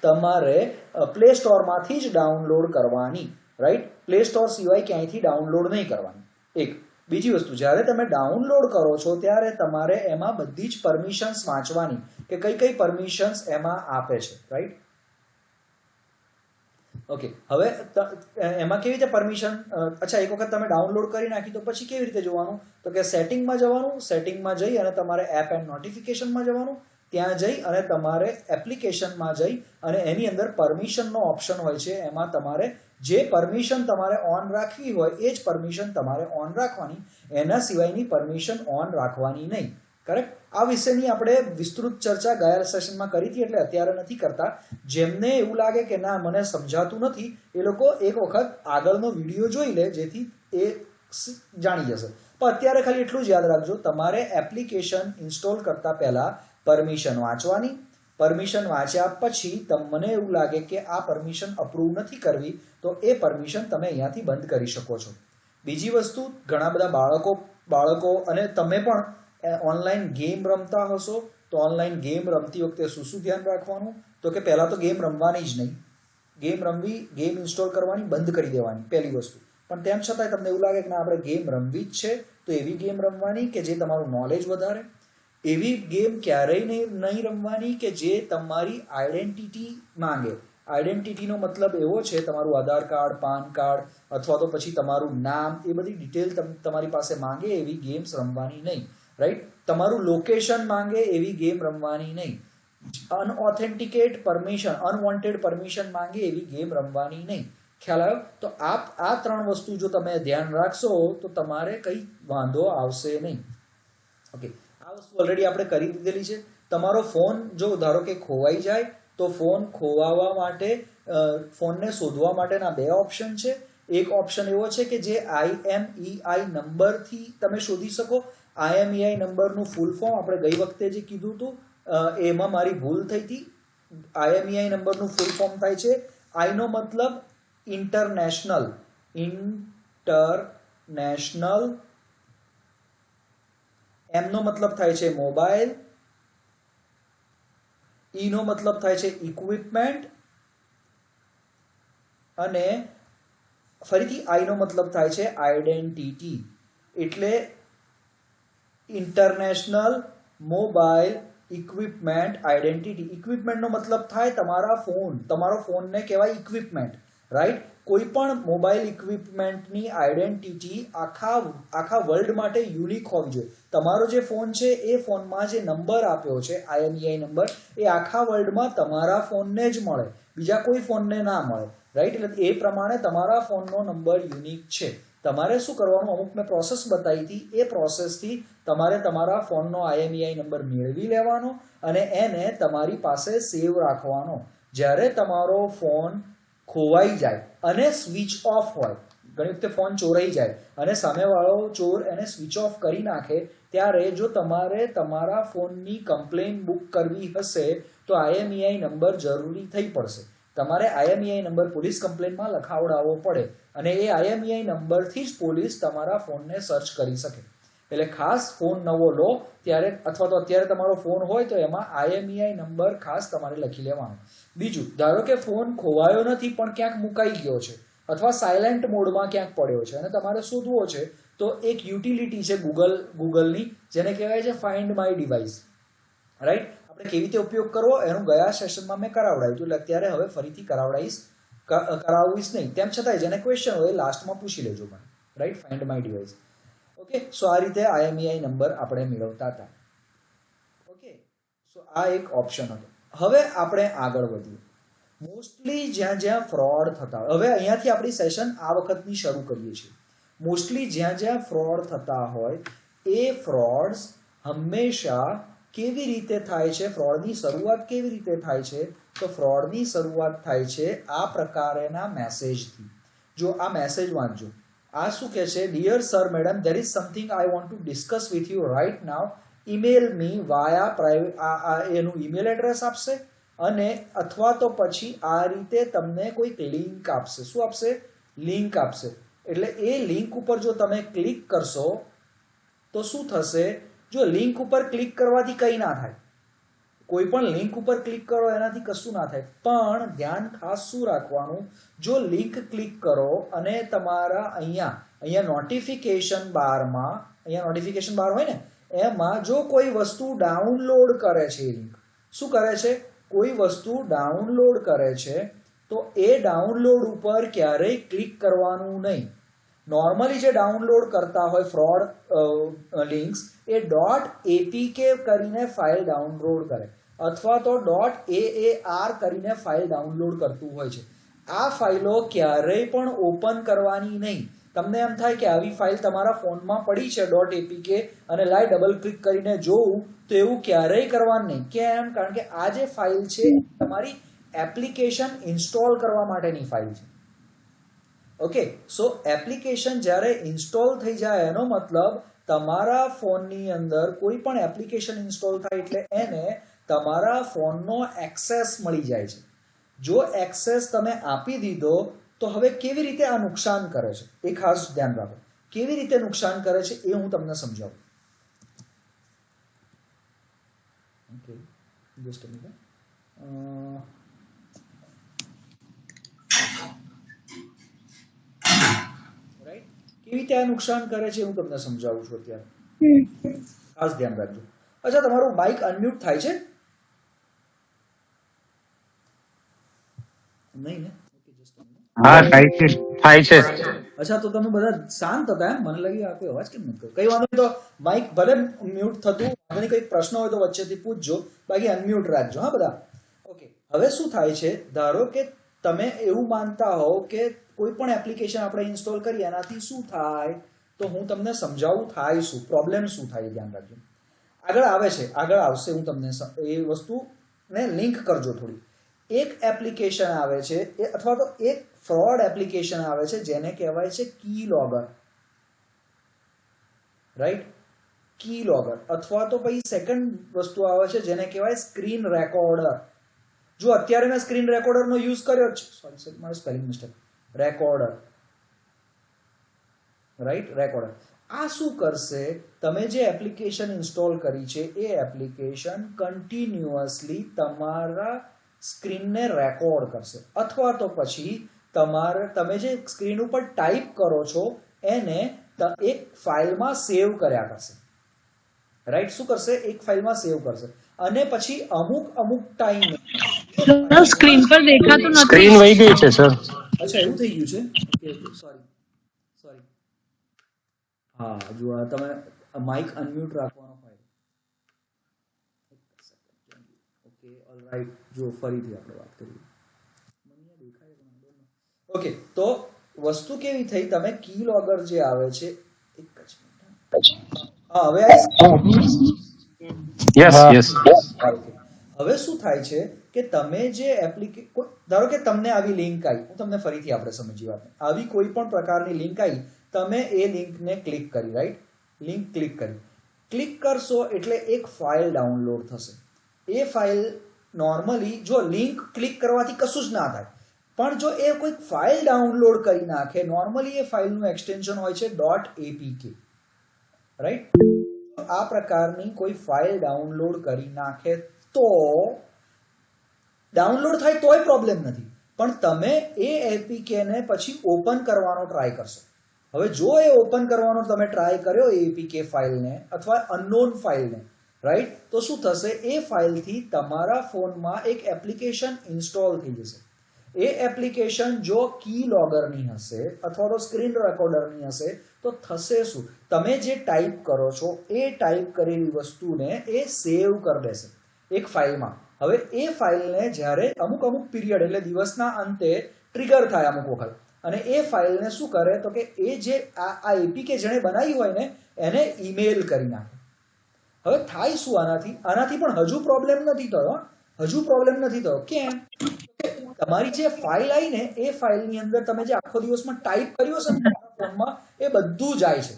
તમારે પ્લે સ્ટોરમાંથી જ ડાઉનલોડ કરવાની, રાઈટ? પ્લે સ્ટોર સિવાય ક્યાંયથી ડાઉનલોડ નહીં કરવાની. એક બીજી વસ્તુ, જ્યારે તમે ડાઉનલોડ કરો છો ત્યારે તમારે એમાં બધી જ પરમિશન્સ વાંચવાની કે કઈ કઈ પરમિશન્સ એમાં આપે છે, રાઈટ? ઓકે, હવે એમાં કેવી રીતે પરમિશન, અચ્છા, એક વખત તમે ડાઉનલોડ કરી નાખી તો પછી કેવી રીતે જોવાનું? તો કે સેટિંગમાં જવાનું, સેટિંગમાં જઈ અને તમારે એપ એન્ડ નોટિફિકેશનમાં જવાનું, ત્યાં જઈ અને તમારે એપ્લિકેશનમાં જઈ અને એની અંદર પરમિશનનો ઓપ્શન હોય છે, એમાં તમારે જે પરમિશન તમારે ઓન રાખવી હોય એ જ પરમિશન તમારે ઓન રાખવાની, એના સિવાયની પરમિશન ઓન રાખવાની નહીં. કરેક્ટ? આ વિશેની આપણે વિસ્તૃત ચર્ચા ગયા સેશનમાં કરી હતી, એટલે અત્યારે નથી કરતા. જેમને એવું લાગે કે ના મને સમજાતું નથી, એ લોકો એક વખત આગળનો વિડીયો જોઈ લે, જેથી એ જાણી જશે. પણ અત્યારે ખાલી એટલું જ યાદ રાખજો, તમારે એપ્લિકેશન ઇન્સ્ટોલ કરતા પહેલા પરમિશન વાંચવાની. પરમિશન વાંચ્યા પછી તમને એવું લાગે કે આ પરમિશન અપ્રૂવ નથી કરવી, તો એ પરમિશન તમે અહીંયાથી બંધ કરી શકો છો. બીજી વસ્તુ, ઘણા બધા બાળકો અને તમે પણ ઓનલાઈન ગેમ રમતા હશો, તો ઓનલાઈન ગેમ રમતી વખતે શું ધ્યાન રાખવાનું? તો કે પહેલાં તો ગેમ રમવાની જ નહીં. ગેમ ઇન્સ્ટોલ કરવાની બંધ કરી દેવાની, પહેલી વસ્તુ. પણ તેમ છતાંય તમને એવું લાગે કે ના આપણે ગેમ રમવી જ છે, તો એવી ગેમ રમવાની કે જે તમારું નોલેજ વધારે. એવી ગેમ ક્યારેય નહીં રમવાની કે જે તમારી આઈડેન્ટિટી માંગે. આઈડેન્ટિટીનો મતલબ એવો છે તમારું આધાર કાર્ડ, પાન કાર્ડ અથવા તો પછી તમારું નામ, એ બધી ડિટેલ તમારી પાસે માંગે એવી ગેમ્સ રમવાની નહીં, રાઈટ? તમારું લોકેશન માંગે એવી ગેમ રમવાની નહીં. અનઓથેન્ટિકેટ પરમિશન, અનવોન્ટેડ પરમિશન માંગે એવી ગેમ રમવાની નહીં. ખ્યાલ આવ્યો? તો આ ત્રણ વસ્તુ જો તમે ધ્યાન રાખશો તો તમારે કંઈ વાંધો આવશે નહીં. ઓકે, આ વસ્તુ ઓલરેડી આપણે કરી દીધેલી છે. તમારો ફોન જો ધારો કે ખોવાઈ જાય તો ફોન ખોવાવા માટે, ફોનને શોધવા માટેના બે ઓપ્શન છે. એક ઓપ્શન એવો છે કે જે IMEI નંબરથી તમે શોધી શકો. IMEI નંબરનું ફૂલ ફોર્મ આપણે ગઈ વખતે જે કીધું હતું એમાં મારી ભૂલ થઈ હતી. IMEI નંબરનું ફૂલ ફોર્મ થાય છે, I નો મતલબ ઇન્ટરનેશનલ, M નો મતલબ થાય છે મોબાઈલ, E નો મતલબ થાય છે ઇક્વિપમેન્ટ અને ફરીથી I નો મતલબ થાય છે આઈડેન્ટિટી. એટલે ઇન્ટરનેશનલ, મોબાઈલ, ઇક્વિપમેન્ટ, આઈડેન્ટિટી. ઇક્વિપમેન્ટનો મતલબ થાય તમારા ફોન, તમારો ફોનને કહેવાય ઇક્વિપમેન્ટ, રાઈટ? કોઈ પણ મોબાઈલ ઇક્વિપમેન્ટની આઈડેન્ટિટી આખા વર્લ્ડ માટે યુનિક હોવી જોઈએ. તમારો જે ફોન છે એ ફોનમાં જે નંબર આપ્યો છે IMEI નંબર, એ આખા વર્લ્ડમાં તમારા ફોનને જ મળે, બીજા કોઈ ફોનને ના મળે, રાઈટ? એટલે એ પ્રમાણે તમારા ફોનનો નંબર યુનિક છે. તમારે શું કરવાનું, અમુક મેં પ્રોસેસ બતાવી હતી, એ પ્રોસેસથી તમારે તમારા ફોનનો IMEI નંબર મેળવી લેવાનો અને એને તમારી પાસે સેવ રાખવાનો. જ્યારે તમારો ફોન ખોવાઈ જાય અને સ્વિચ ઓફ હોય, ઘણી વખતે ફોન ચોરાઈ જાય અને સામેવાળો ચોર એને સ્વિચ ઓફ કરી નાખે, ત્યારે જો તમારે તમારા ફોનની કમ્પ્લેન બુક કરવી હશે તો IMEI નંબર જરૂરી થઈ પડશે. તમારે IMEI નંબર પોલીસ કમ્પ્લેનમાં લખાવડાવવો પડે અને એ IMEI નંબરથી જ પોલીસ તમારા ફોનને સર્ચ કરી શકે. એટલે ખાસ ફોન નવો લો ત્યારે, અથવા તો અત્યારે તમારો ફોન હોય તો એમાં IMEI નંબર ખાસ તમારે લખી લેવાનો. બીજું, ધારો કે ફોન ખોવાયો નથી પણ ક્યાંક મુકાઈ ગયો છે અથવા સાયલેન્ટ મોડમાં ક્યાંક પડ્યો છે અને તમારે શોધવો છે, તો એક યુટિલિટી છે ગૂગલની, જેને કહેવાય છે ફાઇન્ડ માય ડિવાઇસ, રાઈટ? આપણે કેવી રીતે ઉપયોગ કરવો એનું ગયા સેશનમાં મેં કરાવડાવ્યું હતું, એટલે અત્યારે હવે ફરીથી કરાવીશ નહીં. તેમ છતાંય જેને ક્વેશ્ચન હોય લાસ્ટમાં પૂછી લેજો મને, right? Find my device. Okay, so આ રીતે IMEI નંબર આપણે મેળવતા હતા. ઓકે, સો આ એક ઓપ્શન હતો. હવે આપણે આગળ વધીએ. મોસ્ટલી જ્યાં ફ્રોડ થતા હોય, હવે અહીંયાથી આપણી સેશન આ વખતની શરૂ કરીએ છીએ. મોસ્ટલી જ્યાં ફ્રોડ થતા હોય એ ફ્રોડ્સ હંમેશા કેવી રીતે થાય છે, ફ્રોડની શરૂઆત કેવી રીતે થાય છે? તો ફ્રોડની શરૂઆત થાય છે આ પ્રકારના મેસેજથી. જો આ મેસેજ વાંચજો. આ શું કહે છે? Dear sir, madam, there is something I want to discuss with you right now. email me via private. એનું ઈમેલ એડ્રેસ આપશે અને અથવા તો પછી આ રીતે તમને કોઈક લિંક આપશે. શું આપશે? લિંક આપશે. એટલે એ લિંક ઉપર જો તમે ક્લિક કરશો તો શું થશે? જો લિંક ઉપર ક્લિક કરવાથી કંઈ ના થાય, કોઈ પણ લિંક ઉપર ક્લિક કરો એનાથી કશું ના થાય, પણ ધ્યાન ખાસ શું રાખવાનું, જો લિંક ક્લિક કરો અને તમારા અહીંયા નોટિફિકેશન બારમાં, અહીંયા નોટિફિકેશન બાર હોય ને એમાં જો કોઈ વસ્તુ ડાઉનલોડ કરે છે, એ લિંક શું કરે છે, કોઈ વસ્તુ ડાઉનલોડ કરે છે, તો એ ડાઉનલોડ ઉપર ક્યારેય ક્લિક કરવાનું નહીં. નોર્મલી જે ડાઉનલોડ કરતા હોય ફ્રોડ લિંક્સ એ .apk કરીને ફાઇલ ડાઉનલોડ કરે અથવા તો .aar કરીને ફાઇલ ડાઉનલોડ કરતું હોય છે. આ ફાઇલો ક્યારેય પણ ઓપન કરવાની નહીં. તમને એમ થાય કે આવી ફાઇલ તમારા ફોનમાં પડી છે .apk અને લાઈ ડબલ ક્લિક કરીને જોઉં, તો એવું ક્યારેય કરવાનું નહીં. કેમ? કારણ કે આ જે ફાઇલ છે તમારી એપ્લિકેશન ઇન્સ્ટોલ કરવા માટેની ફાઇલ છે. ઓકે, સો એપ્લિકેશન જ્યારે ઇન્સ્ટોલ થઈ જાય એનો મતલબ તમારા ફોનની અંદર કોઈ પણ એપ્લિકેશન ઇન્સ્ટોલ થાય એટલે એને તમારા ફોનનો એક્સેસ મળી જાય છે. જો એક્સેસ તમે આપી દીધો તો હવે કેવી રીતે આ નુકસાન કરે છે એ ખાસ ધ્યાન રાખો. કેવી રીતે નુકસાન કરે છે એ હું તમને સમજાવું. Okay, just a minute. કેવી રીતે આ નુકસાન કરે છે હું તમને સમજાવું છું અત્યારે. ખાસ ધ્યાન રાખજો. અચ્છા, તમારું માઇક અનમ્યુટ થાય છે? નહીં ને? હા, થાય છે. અચ્છા, તો તમે બધા શાંત હતા એમ? મને લાગી આ કોઈ અવાજ કેમ નથી કરતો. કઈ વાંધો નહીં, તો માઇક ભલે મ્યુટ થતું, મને કઈ પ્રશ્ન હોય તો વચ્ચેથી પૂછજો, બાકી અનમ્યુટ રાખજો હા બધા. ઓકે, હવે શું થાય છે, ધારો કે તમે એવું માનતા હોવ કે કોઈ પણ એપ્લિકેશન આપણે ઇન્સ્ટોલ કરીએ એનાથી શું થાય, તો હું તમને સમજાવું થાય શું, પ્રોબ્લેમ શું થાય ધ્યાન રાખજો. આગળ આવે છે, આગળ આવશે, હું તમને એ વસ્તુને લિંક કરજો થોડી. એક એપ્લિકેશન આવે છે અથવા તો એક ફ્રોડ એપ્લિકેશન આવે છે જેને કહેવાય છે કી લોગર, રાઈટ? કી લોગર. અથવા તો પછી સેકન્ડ વસ્તુ આવે છે જેને કહેવાય સ્ક્રીન રેકોર્ડર. જો અત્યારે મેં સ્ક્રીન રેકોર્ડરનો યુઝ કર્યો છે, સોરી મારો spelling mistake, recorder, right? Recorder. આ શું કરશે, તમે જે એપ્લિકેશન ઇન્સ્ટોલ કરી છે એ એપ્લિકેશન કન્ટિન્યુઅસલી તમારા સ્ક્રીનને રેકોર્ડ કરશે, અથવા તો પછી તમે જે સ્ક્રીન ઉપર ટાઈપ કરો છો એને એક ફાઇલમાં સેવ કર્યા કરશે, રાઈટ? શું કરશે? એક ફાઇલમાં સેવ કરશે અને પછી અમુક ટાઈમે સ્ક્રીન પર દેખાતું નથી. સ્ક્રીન વહી ગઈ છે સર. અચ્છા, એવું થઈ ગયું છે? Okay, sorry. હા, જો આ તમે માઇક અનમ્યુટ રાખવાનો હોય. Okay, alright. જો ફરીથી આપણે વાત કરીએ. ઓકે, તો વસ્તુ કેવી થઈ, તમે કી લોગર જે આવે છે, એક જ મિનિટ. હા, હવે યસ. હવે શું થાય છે કે તમે જે ધારો કે તમને આવી લિંક આવી, હું તમને ફરીથી આપણે સમજી વાત, આવી કોઈ પણ પ્રકારની લિંક આવી, તમે એ લિંકને ક્લિક કરી, રાઈટ? લિંક ક્લિક કરશો એટલે એક ફાઇલ ડાઉનલોડ થશે. એ ફાઇલ નોર્મલી જો લિંક ક્લિક કરવાથી કશું જ ના થાય, પણ જો એ કોઈ ફાઇલ ડાઉનલોડ કરી નાખે, નોર્મલી એ ફાઇલનું એક્સટેન્શન હોય છે .apk, રાઈટ? આ પ્રકારની કોઈ ફાઇલ ડાઉનલોડ કરી નાખે તો ડાઉનલોડ થાય તોય પ્રોબ્લેમ નથી, પણ તમે એ એપીકેને પછી ઓપન કરવાનો ટ્રાય કરશો. હવે જો એ ઓપન કરવાનો તમે ટ્રાય કર્યો એપીકે ફાઇલને અથવા અનનોન ફાઇલને, રાઈટ? તો શું થશે, એ ફાઇલથી તમારા ફોનમાં એક એપ્લિકેશન ઇન્સ્ટોલ થઈ જશે. એ એપ્લિકેશન જો કી લોગરની હશે અથવા તો સ્ક્રીન રેકોર્ડરની હશે તો થશે શું, તમે જે ટાઈપ કરો છો એ ટાઈપ કરેલી વસ્તુને એ સેવ કરી દેશે એક ફાઇલમાં. હવે એ ફાઇલને જ્યારે અમુક પીરિયડ એટલે દિવસના અંતે ટ્રિગર થાય અમુક વખત, અને એ ફાઇલને શું કરે તો કે એ જે આ એપીકે જેણે બનાવી હોય ને એને ઈમેલ કરી નાખે. હવે થાય શું આનાથી પણ હજુ પ્રોબ્લેમ નથી થયો. કેમ? તમારી જે ફાઇલ આવી ને એ ફાઇલની અંદર તમે જે આખો દિવસમાં ટાઈપ કર્યો છે ને ફોનમાં એ બધું જાય છે.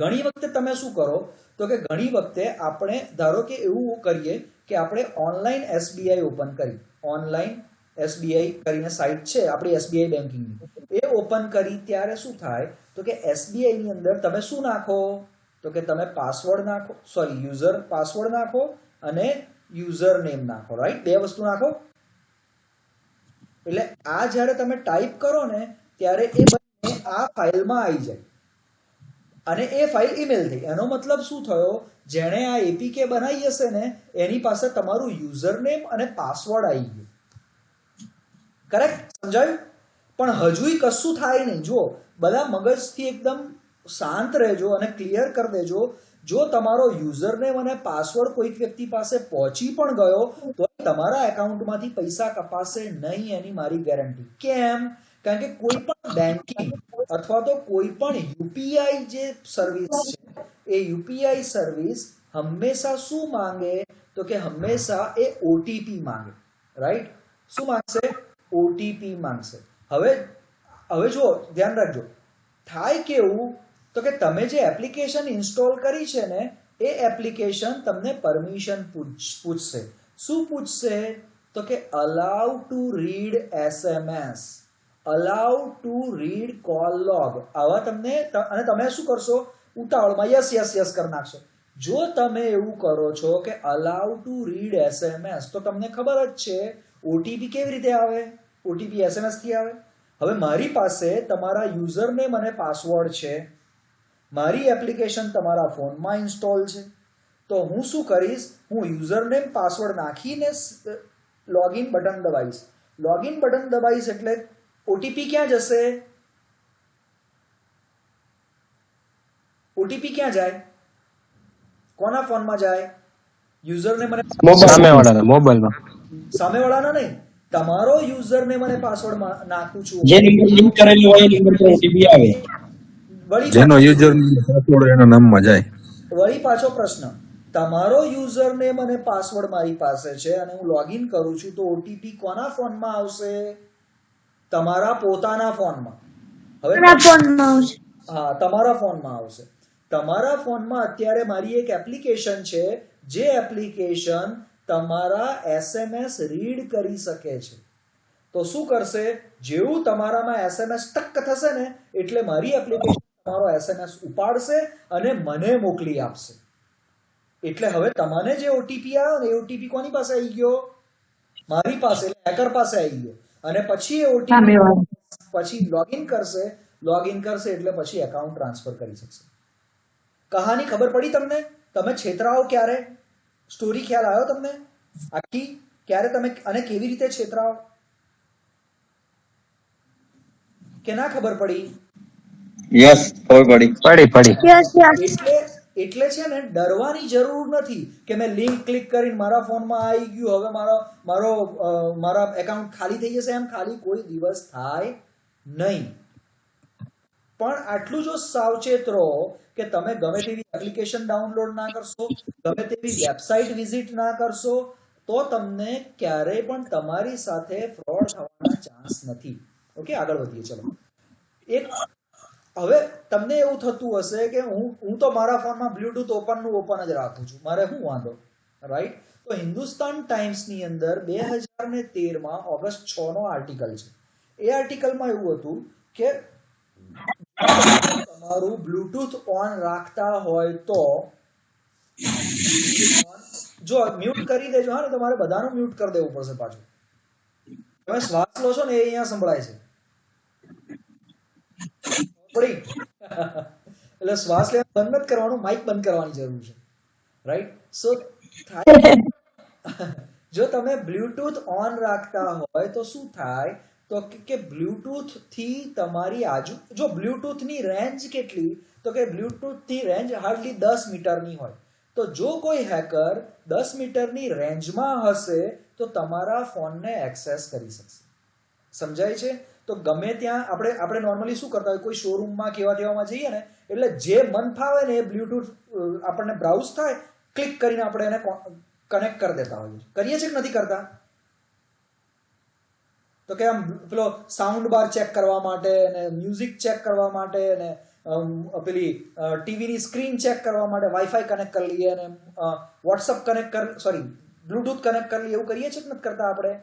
ઘણી વખતે તમે શું કરો તો કે ઘણી વખતે આપણે ધારો કે એવું કરીએ કે આપણે ઓનલાઈન એસબીઆઈ ઓપન કરી, ઓનલાઈન એસબીઆઈ કરીને સાઇટ છે આપણી એસબીઆઈ બેન્કિંગની, એ ઓપન કરી ત્યારે શું થાય તો કે એસબીઆઈ ની અંદર તમે શું નાખો તો કે તમે પાસવર્ડ નાખો, યુઝર પાસવર્ડ નાખો અને યુઝર નેમ નાખો, રાઈટ? બે વસ્તુ નાખો. એટલે આ જ્યારે તમે ટાઈપ કરો ને ત્યારે એ બંને આ ફાઇલમાં આવી જાય અને એ ફાઇલ ઈમેલ થઈ. એનો મતલબ શું થયો? જેણે આ એપીકે બનાવી હશે ને એની પાસે તમારું યુઝર નેમ અને પાસવર્ડ આવી ગયું. કરેક્ટ? સમજાયું? પણ હજુય કશું થાય નહીં. જો બધા મગજથી એકદમ શાંત રહેજો અને ક્લિયર કરી દેજો. જો તમારો યુઝર નેમ અને પાસવર્ડ કોઈક વ્યક્તિ પાસે પહોંચી પણ ગયો તો તમારા એકાઉન્ટમાંથી પૈસા કપાશે નહીં, એની મારી ગેરંટી. કેમ? કારણ કે કોઈ પણ બેન્કિંગ અથવા તો કોઈ પણ યુપીઆઈ જે સર્વિસ છે એ યુપીઆઈ સર્વિસ હંમેશા શું માંગે? તો કે હંમેશા એ ઓટીપી માંગે, રાઈટ? શું માંગશે? ઓટીપી માંગશે. હવે જો ધ્યાન રાખજો, થાય કેવું તો કે તમે જે એપ્લિકેશન ઇન્સ્ટોલ કરી છે ને એ એપ્લિકેશન તમને પરમિશન પૂછશે. શું પૂછશે? તો કે અલાઉ ટુ રીડ SMS, અલાઉ ટુ રીડ કોલ લોગ. આવા તમને, અને તમે શું કરશો? ઉતાવળમાં યસ યસ યસ કરી નાખશો. જો તમે એવું કરો છો કે અલાઉ ટુ રીડ SMS તો તમને ખબર જ છે ઓટીપી કેવી રીતે આવે? ઓટીપી SMS થી આવે. હવે મારી પાસે તમારા યુઝર નેમ અને પાસવર્ડ છે, મારી એપ્લિકેશન તમારા ફોનમાં ઇન્સ્ટોલ છે, તો હું શું કરીશ? હું યુઝર નેમ પાસવર્ડ નાખીને લોગિન બટન દબાવીશ. લોગિન બટન દબાવીશ એટલે ઓટીપી ક્યાં જશે? ઓટીપી ક્યાં જાય? કોના ફોનમાં જાય? યુઝર નેમ અને સામેવાળાના મોબાઈલમાં. સામેવાળાના નહીં, તમારો યુઝર નેમ અને પાસવર્ડ નાખું છું. જે નંબર લિંક કરેલો હોય એ નંબર પર ઓટીપી આવે. જેનો યુઝર પાસવર્ડ એના નામમાં જાય. વળી પાછો પ્રશ્ન, તમારો યુઝર નેમ અને પાસવર્ડ મારી પાસે છે અને હું લોગિન કરું છું તો ઓટીપી કોના ફોનમાં આવશે? તમારા પોતાના ફોનમાં. હવે હા, તમારા ફોનમાં આવશે. તમારા ફોનમાં અત્યારે મારી એક એપ્લિકેશન છે જે એપ્લિકેશન તમારા SMS રીડ કરી શકે છે. તો શું કરશે? જેવું તમારામાં SMS ટક થશે ને એટલે મારી એપ્લિકેશન તમારો SMS ઉપાડશે અને મને મોકલી આપશે. એટલે હવે તમને જે ઓટીપી આવ્યો ને એ ઓટીપી કોની પાસે આવી ગયો? મારી પાસે, એટલે હેકર પાસે આવી ગયો. અને પછી એ ઓટીપી પછી લોગિન કરશે એટલે પછી એકાઉન્ટ ટ્રાન્સફર કરી શકશે. કહાની ખબર પડી તમને? તમે છેતરાઓ ક્યારે? સ્ટોરી ખ્યાલ આવ્યો તમને આખી? ક્યારે તમે અને કેવી રીતે છેતરાઓ કે ના ખબર પડી? યસ, ખબર પડી. એટલે છે ને ડરવાની જરૂર નથી કે મેં લિંક ક્લિક કરીને મારા ફોનમાં આવી ગયું, હવે મારા એકાઉન્ટ ખાલી થઈ જશે. એમ ખાલી કોઈ દિવસ થાય નહીં. પણ આટલું જો સાવચેત રહો કે તમે ગમે તેવી એપ્લિકેશન ડાઉનલોડ ના કરશો, ગમે તેવી વેબસાઇટ વિઝિટ ના કરશો, તો તમને ક્યારેય પણ તમારી સાથે ફ્રોડ થવાના ચાન્સ નથી. ઓકે, આગળ વધીએ. ચલો. હવે તમને એવું થતું હશે કે હું તો મારા ફોનમાં બ્લૂટૂથ ઓપન જ રાખું છું, મારે શું વાંધો? રાઈટ? તો હિન્દુસ્તાન ટાઈમ્સની અંદર 2013માં ઓગસ્ટ 6 નો આર્ટિકલ છે. એ આર્ટિકલમાં એવું હતું કે તમારું બ્લૂટૂથ ઓન રાખતા હોય તો જો મ્યુટ કરી દેજો. હા ને, તમારે બધાનું મ્યુટ કરી દેવું પડશે પાછું. તમે શ્વાસ લો છો ને એ અહીંયા સંભળાય છે. એટલે શ્વાસ લેવા બંધ નથી કરવાનું, માઇક બંધ કરવાની જરૂર છે. રાઈટ? સો જો તમે બ્લૂટૂથ ઓન રાખતા હોય તો શું થાય? તો કે બ્લૂટૂથ થી તમારી જો બ્લૂટૂથની રેન્જ કેટલી? તો કે બ્લૂટૂથની રેન્જ હાર્ડલી 10 મીટરની હોય. તો જો કોઈ હેકર 10 મીટરની રેન્જમાં હશે તો તમારા ફોનને એક્સેસ કરી શકશે. સમજાય છે? તો ગમે ત્યાં આપણે નોર્મલી શું કરતા હોય, કોઈ શોરૂમમાં કેવામાં જઈએ ને એટલે જે મન ફાવે ને એ બ્લૂટૂથ આપણને બ્રાઉઝ થાય, ક્લિક કરીને આપણે એને કનેક્ટ કરી દેતા હોઈએ. કરીએ છીએ કે નથી કરતા? તો કે આમ પેલો સાઉન્ડ બાર ચેક કરવા માટે ને મ્યુઝિક ચેક કરવા માટે ને પેલી ટીવીની સ્ક્રીન ચેક કરવા માટે વાઈફાઈ કનેક્ટ કરી લઈએ અને વોટ્સઅપ બ્લૂટૂથ કનેક્ટ કરી લઈએ. એવું કરીએ છીએ કે નથી કરતા? આપણે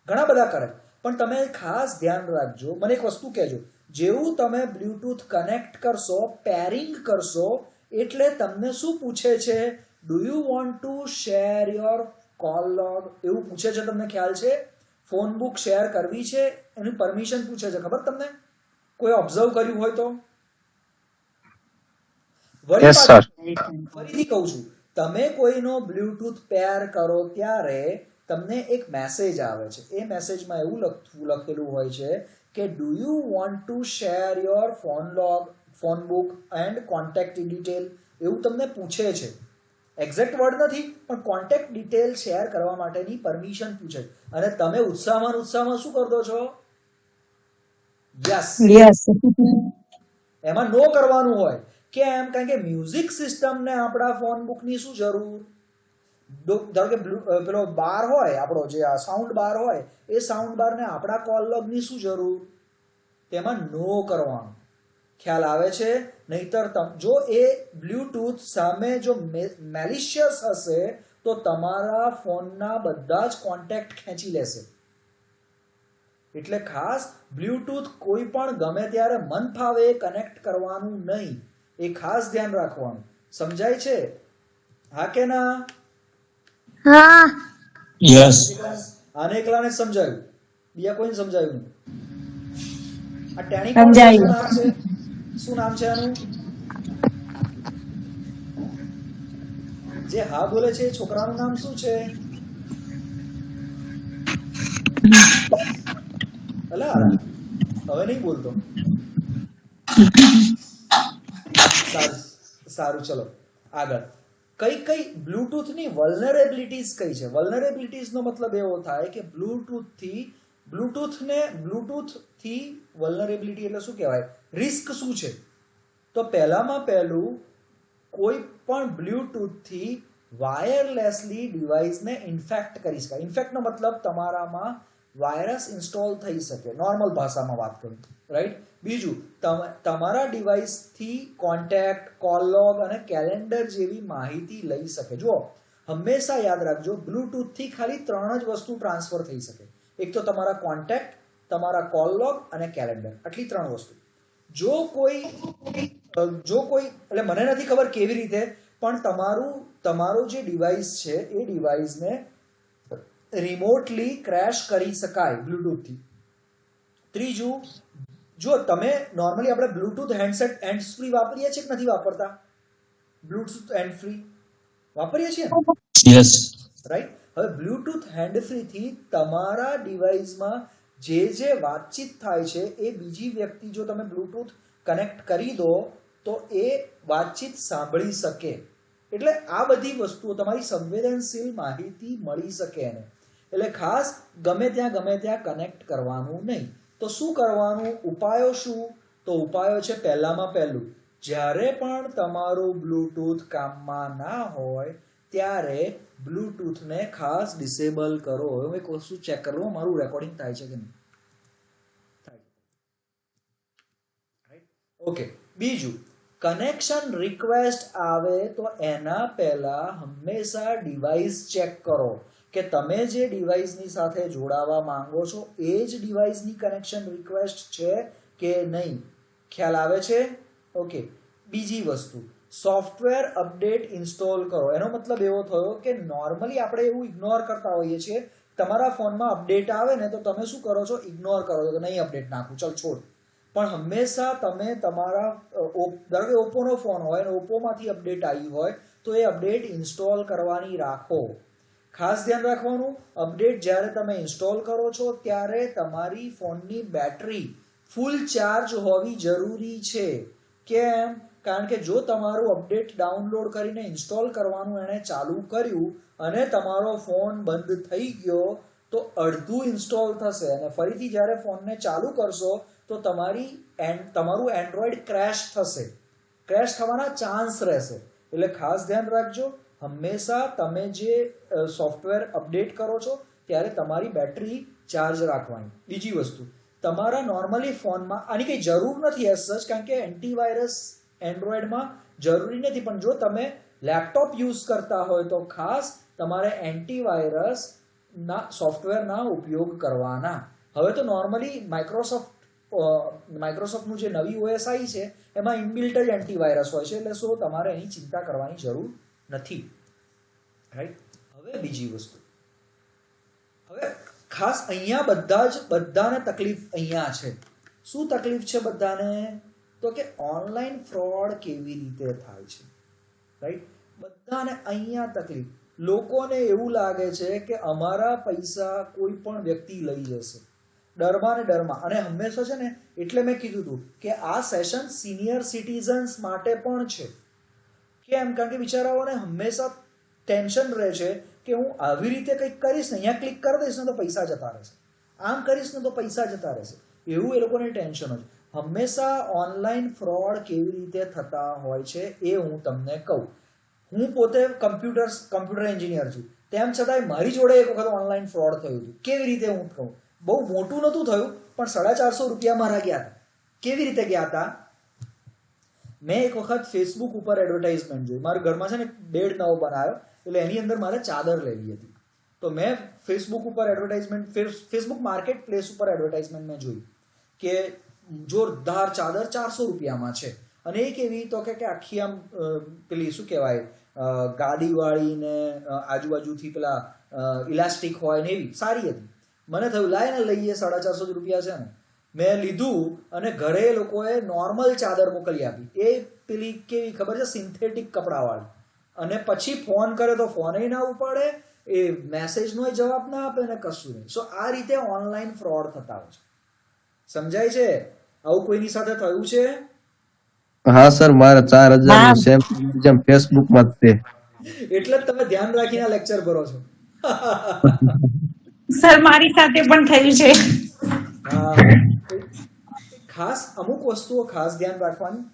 ઘણા બધા કરે. પણ તમે ખાસ ધ્યાન રાખજો, મને એક વસ્તુ કહેજો, જેવું તમે બ્લૂટૂથ કનેક્ટ કરશો, પેરિંગ કરશો, એટલે તમને શું પૂછે છે do you want to share your call log એવું પૂછે છે, તમને ખ્યાલ છે? ફોન બુક શેર કરવી છે એની પરમિશન પૂછે છે, ખબર તમને? કોઈ ઓબ્ઝર્વ કર્યું હોય તો? Yes sir. ફરીથી કહું છું, તમે કોઈનો બ્લૂટૂથ પેર કરો ત્યારે તમને એક મેસેજ આવે છે. એ મેસેજમાં એવું લખેલું હોય છે કે do you want to share your phone log, phone book and contact detail, એવું તમને પૂછે છે. એક્ઝેક્ટ વર્ડ નથી, પણ કોન્ટેક્ટ ડિટેલ શેર કરવા માટેની પરમિશન પૂછે છે. અને તમે ઉત્સાહમાં શું કરતો છો? યસ, એમાં નો કરવાનું હોય. કેમ? કારણ કે મ્યુઝિક સિસ્ટમને આપણા ફોન બુકની શું જરૂર? ધારો કે પેલો બાર હોય આપણો, જે આ સાઉન્ડ બાર હોય, એ સાઉન્ડ બારને આપણા કોલ લોગની શું જરૂર? તેમાં નો કરવાનું. ખ્યાલ આવે છે? નહીતર જો એ બ્લૂટૂથ સામે જો મેલિશિયસ હશે તો તમારા ફોનના બધા જ કોન્ટેક્ટ ખેંચી લેશે. એટલે ખાસ બ્લૂટૂથ કોઈ પણ ગમે ત્યારે મન ફાવે કનેક્ટ કરવાનું નહીં. એ ખાસ ધ્યાન રાખવાનું. સમજાય છે? હા કે ના? હા. યસ. આને એકલાને સમજાયું, બીજા કોઈને સમજાયું નહીં. આ ટેણી સમજાયું. શું નામ છે? શું નામ છે આનું? જે હા બોલે છે એ છોકરાનું નામ શું છે? અલા હવે નહીં બોલતો. સારું, ચલો આગળ. કઈ બ્લૂટૂથની વલ્નરેબિલિટીઝ કઈ છે? વલ્નરેબિલિટીઝનો મતલબ એવો થાય કે બ્લૂટૂથથી વલ્નરેબિલિટી એટલે શું કહેવાય? રિસ્ક શું છે? તો પહેલામાં પહેલું, કોઈ પણ બ્લૂટૂથથી વાયરલેસલી ડિવાઇસને ઇન્ફેક્ટ કરી શકાય. ઇન્ફેક્ટનો મતલબ તમારામાં વાયરસ ઇન્સ્ટોલ થઈ શકે, નોર્મલ ભાષામાં વાત કરું, રાઈટ? બીજું, તમારા ડિવાઇસથી કોન્ટેક્ટ, કોલ લોગ અને કેલેન્ડર જેવી માહિતી લઈ શકે. જુઓ, હંમેશા યાદ રાખજો, બ્લૂટૂથથી ખાલી 3 જ વસ્તુ ટ્રાન્સફર થઈ શકે. એક તો તમારા કોન્ટેક્ટ, તમારા કોલ લોગ અને કેલેન્ડર, આટલી 3 વસ્તુ. જો કોઈ એટલે મને નથી ખબર કેવી રીતે, પણ તમારું જે ડિવાઇસ છે એ ડિવાઇસને રિમોટલી ક્રેશ કરી શકાય બ્લૂટૂથથી. ત્રીજું, જો તમે નોર્મલી આપણે બ્લૂટૂથ હેન્ડ્સ ફ્રી વાપરીએ છીએ કે નથી વાપરતા? બ્લૂટૂથ હેન્ડ ફ્રી વાપરીએ છીએ ને? યસ. રાઈટ. હવે બ્લૂટૂથ હેન્ડ ફ્રી થી તમારા ડિવાઇસમાં જે વાતચીત થાય છે એ બીજી વ્યક્તિ, જો તમે બ્લૂટૂથ કનેક્ટ કરી દો તો એ વાતચીત સાંભળી શકે. એટલે આ બધી વસ્તુઓ, તમારી સંવેદનશીલ માહિતી મળી શકે એને. એટલે ખાસ ગમે ત્યાં કનેક્ટ કરવાનું નહીં. તો શું કરવાનું? ઉપાયો શું? તો ઉપાયો છે, પહેલામાં પહેલું, જ્યારે પણ તમારું બ્લૂટૂથ કામમાં ના હોય ત્યારે બ્લૂટૂથને ખાસ ડિસેબલ કરો. હવે હું એક વસ્તુ ચેક કરું, મારું રેકોર્ડિંગ થાય છે કે નહીં. ઓકે. બીજું, કનેક્શન રિક્વેસ્ટ આવે તો એના પહેલા હંમેશા ડિવાઇસ ચેક કરો કે તમે જે ડિવાઇસની સાથે જોડાવા માંગો છો એ જ ડિવાઇસની કનેક્શન રિક્વેસ્ટ છે કે નહીં. ખ્યાલ આવે છે? ઓકે. બીજી વસ્તુ, સોફ્ટવેર અપડેટ ઇન્સ્ટોલ કરો. એનો મતલબ એવો થયો કે નોર્મલી આપણે એવું ઇગ્નોર કરતા હોઈએ છીએ. તમારા ફોનમાં અપડેટ આવે ને તો તમે શું કરો છો? ઇગ્નોર કરો છો કે નહીં અપડેટ નાખું, ચાલ છોડ. પણ હંમેશા તમે તમારા, ધારો કે ઓપ્પોનો ફોન હોય અને ઓપ્પોમાંથી અપડેટ આવી હોય તો એ અપડેટ ઇન્સ્ટોલ કરવાની રાખો. ખાસ ધ્યાન રાખવાનું, અપડેટ જ્યારે તમે ઇન્સ્ટોલ કરો છો ત્યારે તમારી ફોનની બેટરી ફૂલ ચાર્જ હોવી જરૂરી છે. કેમ? કારણ કે જો તમારું અપડેટ ડાઉનલોડ કરીને ઇન્સ્ટોલ કરવાનું એણે ચાલુ કર્યું અને તમારો ફોન બંધ થઈ ગયો તો અડધું ઇન્સ્ટોલ થશે અને ફરીથી જ્યારે ફોનને ચાલુ કરશો તો તમારું એન્ડ્રોઈડ ક્રેશ થશે. ક્રેશ થવાના ચાન્સ રહેશે. એટલે ખાસ ધ્યાન રાખજો, હંમેશા તમે જે સોફ્ટવેર અપડેટ કરો છો ત્યારે તમારી બેટરી ચાર્જ રાખવાની. બીજી વસ્તુ, તમારા નોર્મલી ફોનમાં આની કંઈ જરૂર નથી એઝ સચ, કારણ કે એન્ટીવાયરસ એન્ડ્રોઈડમાં જરૂરી નથી, પણ જો તમે લેપટોપ યુઝ કરતા હોય તો ખાસ તમારે એન્ટીવાયરસના સોફ્ટવેરના ઉપયોગ કરવાના. હવે તો નોર્મલી માઇક્રોસોફ્ટનું જે નવી OS આવી છે એમાં ઇનબિલ્ટ જ એન્ટીવાયરસ હોય છે, એટલે તમારે એની ચિંતા કરવાની જરૂર નથી. રાઈટ. હવે બીજી વસ્તુ, હવે ખાસ અહીંયા બધાને તકલીફ અહીંયા છે. શું તકલીફ છે બધાને? તો કે ઓનલાઈન ફ્રોડ કેવી રીતે થાય છે, રાઈટ. બધાને અહીંયા તકલીફ. લોકોને એવું લાગે છે કે અમારા પૈસા કોઈ પણ વ્યક્તિ લઈ જશે, ડરમાં ને ડરમાં. અને હંમેશા છે ને, એટલે મેં કીધું હતું કે આ સેશન સિનિયર સિટીઝન્સ માટે પણ છે. કેમ? કારણ કે બિચારાઓને હંમેશા ટેન્શન રહે છે કે હું આવી રીતે કંઈક કરીશ ને, અહીંયા ક્લિક કરી દઈશ ને તો પૈસા જતા રહેશે, આમ કરીશ ને તો પૈસા જતા રહેશે, એવું એ લોકોને ટેન્શન હોય. હંમેશા ઓનલાઈન ફ્રોડ કેવી રીતે થતા હોય છે એ હું તમને કહું. હું પોતે કમ્પ્યુટર એન્જિનિયર છું, તેમ છતાંય મારી જોડે એક વખત ઓનલાઈન ફ્રોડ થયું હતું. કેવી રીતે હું કહું, બહુ મોટું નહોતું થયું, પણ 450 રૂપિયા મારા ગયા હતા. કેવી રીતે ગયા હતા? મેં એક વખત ફેસબુક ઉપર એડવર્ટાઇઝમેન્ટ જોઈ. મારા ઘરમાં છે ને બેડ નવો બનાવ્યો, એટલે એની અંદર મારે ચાદર લેવી હતી. તો મેં ફેસબુક ઉપર એડવર્ટાઇઝમેન્ટ, ફેસબુક માર્કેટ પ્લેસ ઉપર એડવર્ટાઇઝમેન્ટ મેં જોઈ કે જોરદાર ચાદર 400 રૂપિયામાં છે. અને એ કેવી? તો કે આખી આમ પેલી શું કહેવાય, ગાદીવાળી ને આજુબાજુથી પેલા ઇલાસ્ટિક હોય ને, એવી સારી હતી. મને થયું લાય ને લઈએ, 450 રૂપિયા છે ને. મેં લીધું અને ઘરે લોકોએ નોર્મલ ચાદર મોકલી આપી. એ પેલી કેવી ખબર છે, સિન્થેટિક કપડાવાળી. અને પછી ફોન કરે તો ફોન ના ઉપાડે, એ મેસેજનો જવાબ ના આપે ને કશું નહીં. સો આ રીતે ઓનલાઈન ફ્રોડ થતા હોય છે. સમજાય છે? આવું કોઈની સાથે થયું છે? હા સર, મારા 4000 સેમ જેમ ફેસબુક માં જ છે. એટલે જ તમે ધ્યાન રાખીને લેક્ચર ભરો છો. સર મારી સાથે પણ થયું છે. ખાસ અમુક વસ્તુઓ ખાસ ધ્યાન રાખવાની.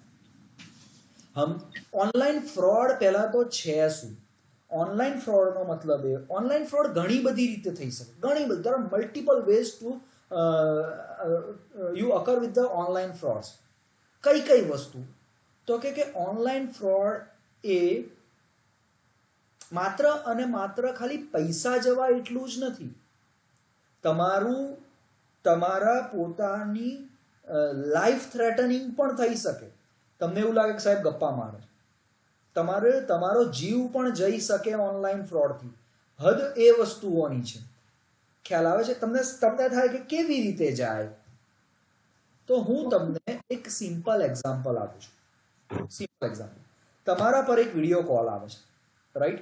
ઓનલાઈન ફ્રોડ પહેલા તો છે શું? ઓનલાઈન ફ્રોડનો મતલબ એ, ઓનલાઈન ફ્રોડ ઘણી બધી રીતે થઈ શકે, ઘણી બધી. there are multiple ways to you occur with the online frauds. કઈ વસ્તુ? તો કે ઓનલાઈન ફ્રોડ એ માત્ર અને માત્ર ખાલી પૈસા જવા એટલું જ નથી. તમારા પોતાની લાઈફ થ્રેટનિંગ પણ થઈ શકે. તમને એવું લાગે કે સાહેબ ગપ્પા મારે, તમારો જીવ પણ જઈ શકે ઓનલાઈન ફ્રોડથી. હદ એ વસ્તુઓની છે. ખ્યાલ આવે છે તમને થાય કે કેવી રીતે જાય? તો હું તમને એક સિમ્પલ એક્ઝામ્પલ આપું છું. સિમ્પલ એક્ઝામ્પલ, તમારા પર એક વિડીયો કોલ આવે છે, રાઈટ?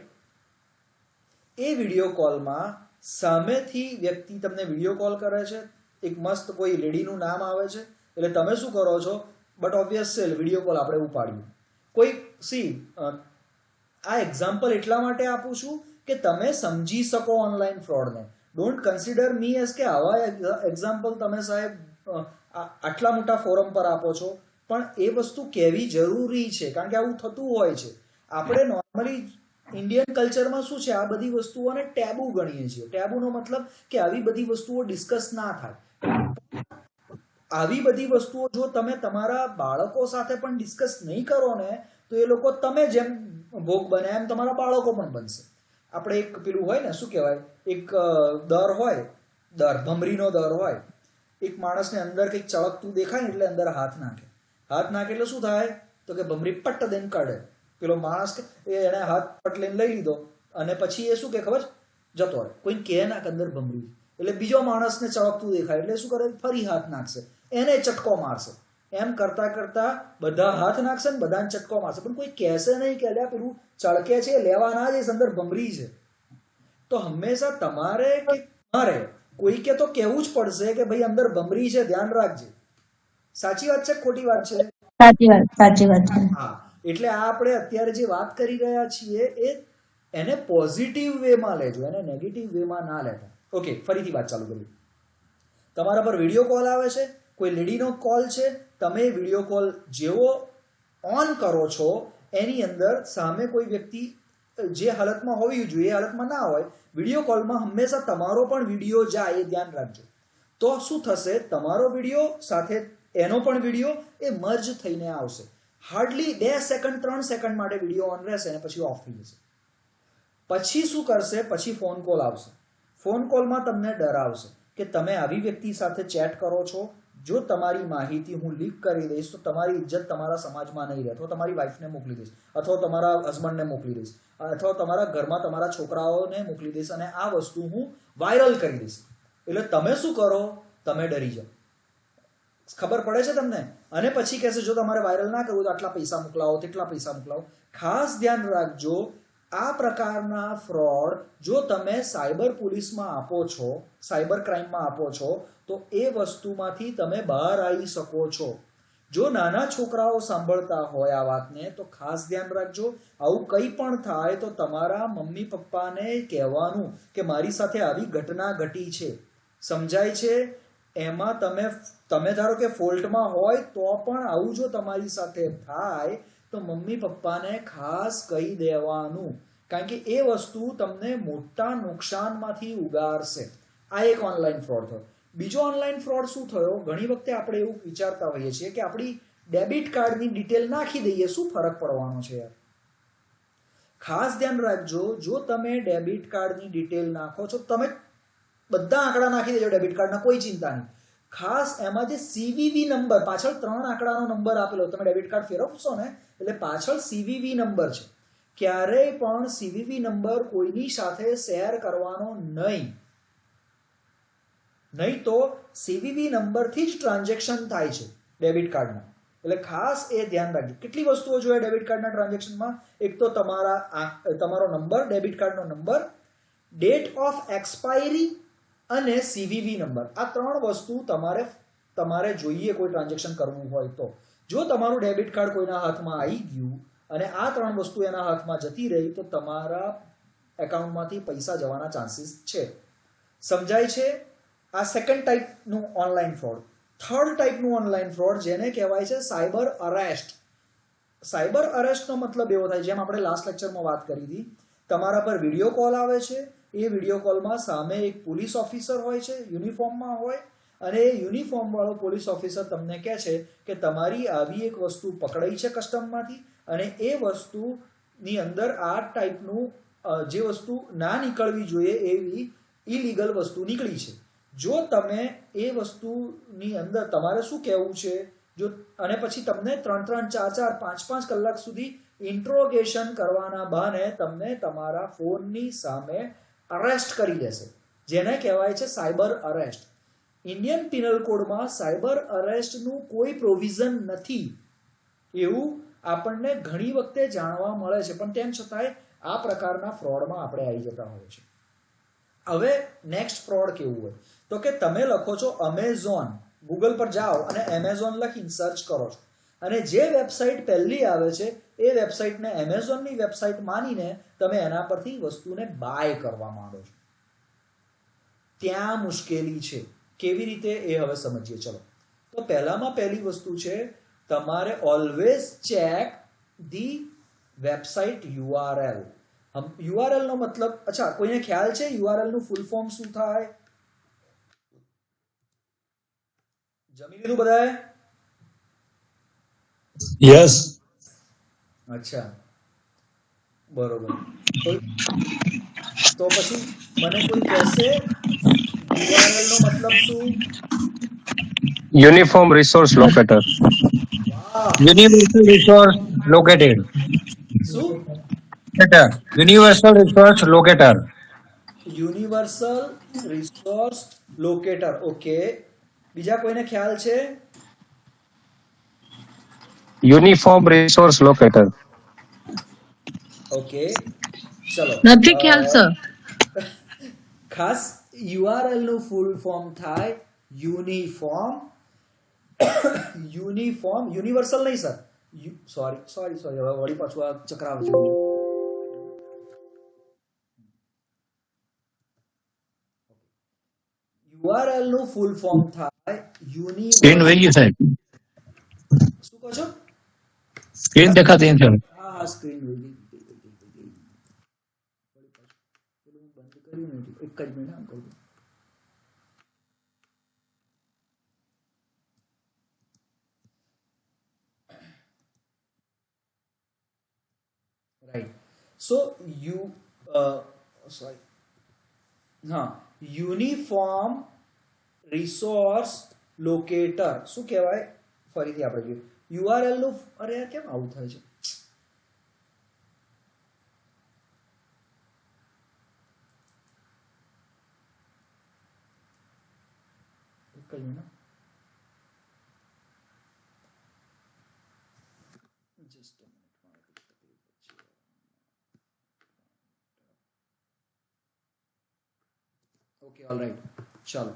એ વિડીયો કોલમાં સામેથી વ્યક્તિ તમને વિડીયો કોલ કરે છે, એક મસ્ત કોઈ લેડીનું નામ આવે છે, એટલે તમે શું કરો છો? બટ ઓબ્વિયસ છે, વિડીયો કોલ આપણે ઉપાડીએ. કોઈ આ એક્ઝામ્પલ એટલા માટે આપું છું કે તમે સમજી શકો ઓનલાઈન ફ્રોડને. ડોન્ટ કન્સિડર મી એઝ કે આવા એક્ઝામ્પલ તમે સાહેબ આટલા મોટા ફોરમ પર આપો છો, પણ એ વસ્તુ કહેવી જરૂરી છે, કારણ કે આવું થતું હોય છે. આપણે નોર્મલી ઇન્ડિયન કલ્ચરમાં શું છે, આ બધી વસ્તુઓને ટેબુ ગણીએ છીએ. ટેબુનો મતલબ કે આવી બધી વસ્તુઓ ડિસ્કસ ના થાય. આવી બધી વસ્તુઓ જો તમે તમારા બાળકો સાથે પણ ડિસ્કસ નહીં કરો ને, તો એ લોકો તમે જેમ ભોગ બને એમ તમારા બાળકો પણ બનશે. આપણે એક પેલું હોય ને, શું કહેવાય, એક દર હોય, ભમરીનો દર હોય. એક માણસને અંદર કંઈક ચળકતું દેખાય ને એટલે અંદર હાથ નાખે એટલે શું થાય? તો કે ભમરી પટ્ટ દઈને કાઢે. પેલો માણસ એને હાથ પટ લઈને લઈ લીધો અને પછી એ શું કે ખબર, જતો રહે. કોઈ કહે ના કે અંદર ભમરી, એટલે બીજો માણસને ચળકતું દેખાય એટલે શું કરે? ફરી હાથ નાખશે, એને ચટકો મારશે. એમ કરતા કરતા બધા હાથ નાખશે ને બધાને ચટકો મારશે, પણ કોઈ કહેશે નહીં કે અલ્યા પેલું ચળકે છે, લેવા ના જઈશ, અંદર ભમરી છે. તો હંમેશા તમારે કે તમારે કોઈ કે તો કહેવું જ પડશે કે ભાઈ અંદર ભમરી છે, ધ્યાન રાખજે. સાચી વાત છે ખોટી વાત છે? સાચી વાત છે. હા, એટલે આ આપણે અત્યારે જે વાત કરી રહ્યા છીએ એને પોઝિટિવ વેમાં લેજો, એને નેગેટિવ વેમાં ના લેતા. ઓકે, ફરીથી વાત ચાલુ કરીએ. તમારા પર વિડીયો કોલ આવે છે, કોઈ લેડીનો કોલ છે. તમે વિડીયો કોલ જેવો ઓન કરો છો, એની અંદર સામે કોઈ વ્યક્તિ જે હાલતમાં હોવી જોઈએ એ હાલતમાં ના હોય. વિડીયો કોલમાં હંમેશા તમારો પણ વિડીયો જાય, એ ધ્યાન રાખજો. તો શું થશે? તમારો વિડીયો સાથે એનો પણ વિડીયો એ મર્જ થઈને આવશે. હાર્ડલી 2 સેકન્ડ 3 સેકન્ડ માટે વિડીયો ઓન રહેશે અને પછી ઓફ થઈ જશે. પછી શું કરશે? પછી ફોન કોલ આવશે. ફોન કોલમાં તમને ડરાવશે કે તમે આવી વ્યક્તિ સાથે ચેટ કરો છો, જો તમારી માહિતી હું લીક કરી દઈશ તો તમારી ઇજ્જત તમારા સમાજમાં નહીં રહે, અથવા તમારી વાઈફને મોકલી દઈશ, અથવા તમારા હસબન્ડને મોકલી દઈશ, અથવા તમારા ઘરમાં તમારા છોકરાઓને મોકલી દઈશ, અને આ વસ્તુ હું વાયરલ કરી દઈશ. એટલે તમે શું કરો? તમે ડરી જાઓ. ખબર પડે છે તમને? અને પછી કહેશે જો તમારે વાયરલ ના કરવું તો આટલા પૈસા મોકલાવો, તેટલા પૈસા મોકલાવો. ખાસ ધ્યાન રાખજો, આ પ્રકારના ફ્રોડ જો તમે સાયબર પોલીસમાં આપો છો, સાયબર ક્રાઇમમાં આપો છો, તો એ વસ્તુમાંથી તમે બહાર આવી શકો છો. જો નાના છોકરાઓ સાંભળતા હોય આ વાતને તો ખાસ ધ્યાન રાખજો, આવું કંઈ પણ થાય તો તમારા મમ્મી પપ્પાને કહેવાનું કે મારી સાથે આવી ઘટના ઘટી છે. સમજાય છે? એમાં તમે ધારો કે ફોલ્ટમાં હોય તો પણ આવું જો તમારી સાથે થાય તો મમ્મી પપ્પાને ખાસ કહી દેવાનું, કારણ કે એ વસ્તુ તમને મોટા નુકસાનમાંથી ઉગારશે. આ એક ઓનલાઈન ફ્રોડ થયો. બીજો ઓનલાઈન ફ્રોડ શું થયો? ઘણી વખતે આપણે એવું વિચારતા હોઈએ છીએ કે આપણી ડેબિટ કાર્ડની ડિટેલ નાખી દઈએ, શું ફરક પડવાનો છે યાર? ખાસ ધ્યાન રાખજો, જો તમે ડેબિટ કાર્ડની ડિટેલ નાખો છો, તમે બધા આંકડા નાખી દેજો ડેબિટ કાર્ડના, કોઈ ચિંતા નહીં. ખાસ એમાં જે CVV નંબર, પાછળ 3 આંકડાનો નંબર આપેલો, તમે ડેબિટ કાર્ડ ફેરવશો ને એટલે પાછળ CVV નંબર છે. ક્યારેય પણ CVV નંબર કોઈની સાથે શેર કરવાનો નહીં તો CVV નંબરથી જ ટ્રાન્ઝેક્શન થાય છે ડેબિટ કાર્ડમાં. એટલે ખાસ એ ધ્યાન રાખજો. કેટલી વસ્તુઓ જોઈએ ડેબિટ કાર્ડના ટ્રાન્ઝેક્શનમાં? એક તો તમારો નંબર, ડેબિટ કાર્ડનો નંબર, ડેટ ઓફ એક્સપાયરી અને CVV નંબર. આ 3 વસ્તુ તમારે જોઈએ કોઈ ટ્રાન્ઝેક્શન કરવું હોય તો. જો તમારું ડેબિટ કાર્ડ કોઈના હાથમાં આવી ગયું અને આ 3 વસ્તુ એના હાથમાં જતી રહી તો તમારા એકાઉન્ટમાંથી પૈસા જવાના ચાન્સીસ છે. સમજાય છે? આ સેકન્ડ ટાઈપનું ઓનલાઈન ફ્રોડ. થર્ડ ટાઈપનું ઓનલાઈન ફ્રોડ જેને કહેવાય છે સાયબર અરેસ્ટ. સાયબર અરેસ્ટનો મતલબ એવો થાય, જેમ આપણે લાસ્ટ લેક્ચરમાં વાત કરી હતી, તમારા પર વિડીયો કોલ આવે છે, એ વિડીયો કોલમાં સામે એક પોલીસ ઓફિસર હોય છે, યુનિફોર્મમાં હોય, અને એ યુનિફોર્મ વાળો પોલીસ ઓફિસર તમને કહે છે કે તમારી આવી એક વસ્તુ પકડાઈ છે કસ્ટમમાંથી, અને એ વસ્તુની અંદર આ ટાઈપનું જે વસ્તુ ના નીકળવી જોઈએ એવી ઇલીગલ વસ્તુ નીકળી છે. જો તમે એ વસ્તુની અંદર તમારે શું કહેવું છે, જો અને પછી તમને 3-3, 4-4, 5-5 કલાક સુધી ઇન્ટ્રોગેશન કરવાના બહાને તમને તમારા ફોનની સામે અરેસ્ટ કરી દેશે, જેને કહેવાય છે સાયબર અરેસ્ટ. ઇન્ડિયન પિનલ કોડમાં સાયબર અરેસ્ટનું કોઈ પ્રોવિઝન નથી એવું આપણને ઘણી વખતે જાણવા મળે છે, પણ તેમ છતાંય આ પ્રકારના ફ્રોડમાં આપણે આવી જતા હોઈએ છીએ. હવે નેક્સ્ટ ફ્રોડ કેવું હોય તો કે તમે લખો છો અમેઝોન, ગૂગલ પર જાઓ અને એમેઝોન લખીને સર્ચ કરો છો, અને જે વેબસાઇટ પહેલી આવે છે એ વેબસાઇટને એમેઝોનની વેબસાઇટ માનીને તમે એના પરથી વસ્તુને બાય કરવા માંગો છો. ત્યાં મુશ્કેલી છે. કેવી રીતે એ હવે સમજીએ. ચલો, તો પહેલામાં પહેલી વસ્તુ છે, તમારે always check the website URL. URL નો મતલબ, અચ્છા કોઈને ખ્યાલ છે URL નું ફૂલ ફોર્મ શું થાય? જમી લીધું બધાએ? યસ. અચ્છા, બરોબર. તો પછી મને કોઈ કહેશે URL નો મતલબ શું? Uniform Resource Locator. Universal Resource Located. શું? Universal Resource Locator. Universal resource locator. Okay, બીજા કોઈને ખ્યાલ છે? Uniform Resource Locator. ઓકે, ચલો. નથી ખ્યાલ સર. ખાસ URL નું ફૂલ ફોર્મ થાય યુનિફોર્મ, યુનિવર્સલ નહીં સર, સોરી હવે વળી પાછું આ ચક્રાવ છે. URL નું ફૂલ ફોર્મ થાય સ્ક્રીન વહી ગઈ સાહેબ. શું કહો છો? સ્ક્રીન દેખાતી નથી. હા, સ્ક્રીન વહી ગઈ. બંધ કર્યું નથી, એક જ મિનિટ આમ કહું. રાઈટ. સો યુનિફોર્મ રિસોર્સ લોકેટર શું કહેવાય? ફરીથી આપણે જોઈએ યુઆરએલ નું. અરે યાર કેમ આવું થાય છે? એક જ minute. Just a minute. Okay, all right. चलो.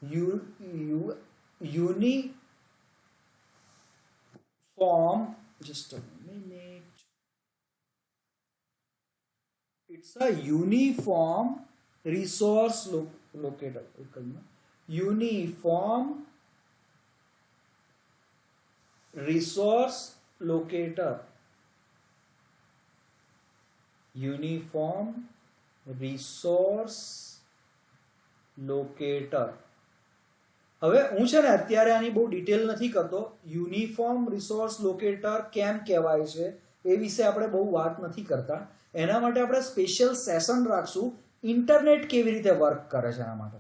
Uniform. Just a minute. It's a uniform resource locator. Uniform resource locator. Uniform resource locator. હવે હું છે ને અત્યારે આની બહુ ડિટેલ નથી કરતો. યુનિફોર્મ રિસોર્સ લોકેટર કેમ કહેવાય છે એ વિશે આપણે બહુ વાત નથી કરતા. એના માટે આપણે સ્પેશિયલ સેશન રાખશું. ઇન્ટરનેટ કેવી રીતે વર્ક કરે છે એના માટે,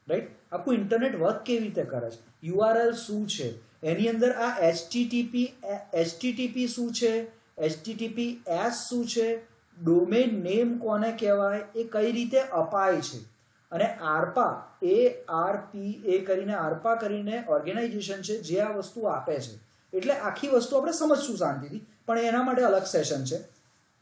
રાઈટ? આખું ઇન્ટરનેટ વર્ક કેવી રીતે કરે છે, યુઆરએલ શું છે, એની અંદર આ એચટીટીપી શું છે, HTTPS શું છે, ડોમેન નેમ કોને કહેવાય, એ કઈ રીતે અપાય છે, અને આરપા કરીને ઓર્ગેનાઇઝેશન છે જે આ વસ્તુ આપે છે. એટલે આખી વસ્તુ આપણે સમજશું શાંતિથી, પણ એના માટે અલગ સેશન છે.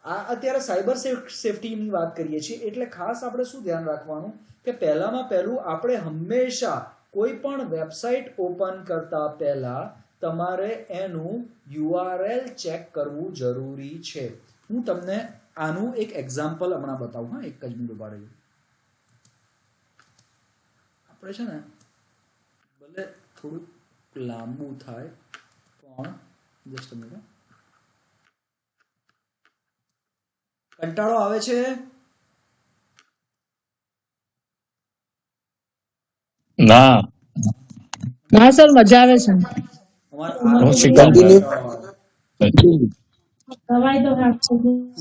આ અત્યારે સાયબર સેફટીની વાત કરીએ છીએ, એટલે ખાસ આપણે શું ધ્યાન રાખવાનું કે પહેલામાં પહેલું આપણે હંમેશા કોઈ પણ વેબસાઇટ ઓપન કરતા પહેલા તમારે એનું યુઆરએલ ચેક કરવું જરૂરી છે. હું તમને આનું એક એક્ઝામ્પલ હમણાં બતાવું. હા, એક જ મિનિટ ઉભા રહેજો. આપણે છે ને ભલે થોડું લાંબુ થાય પણ જસ્ટ અ મિનિટ. કંટાળો આવે છે? ના હા સર, મજા આવે છે.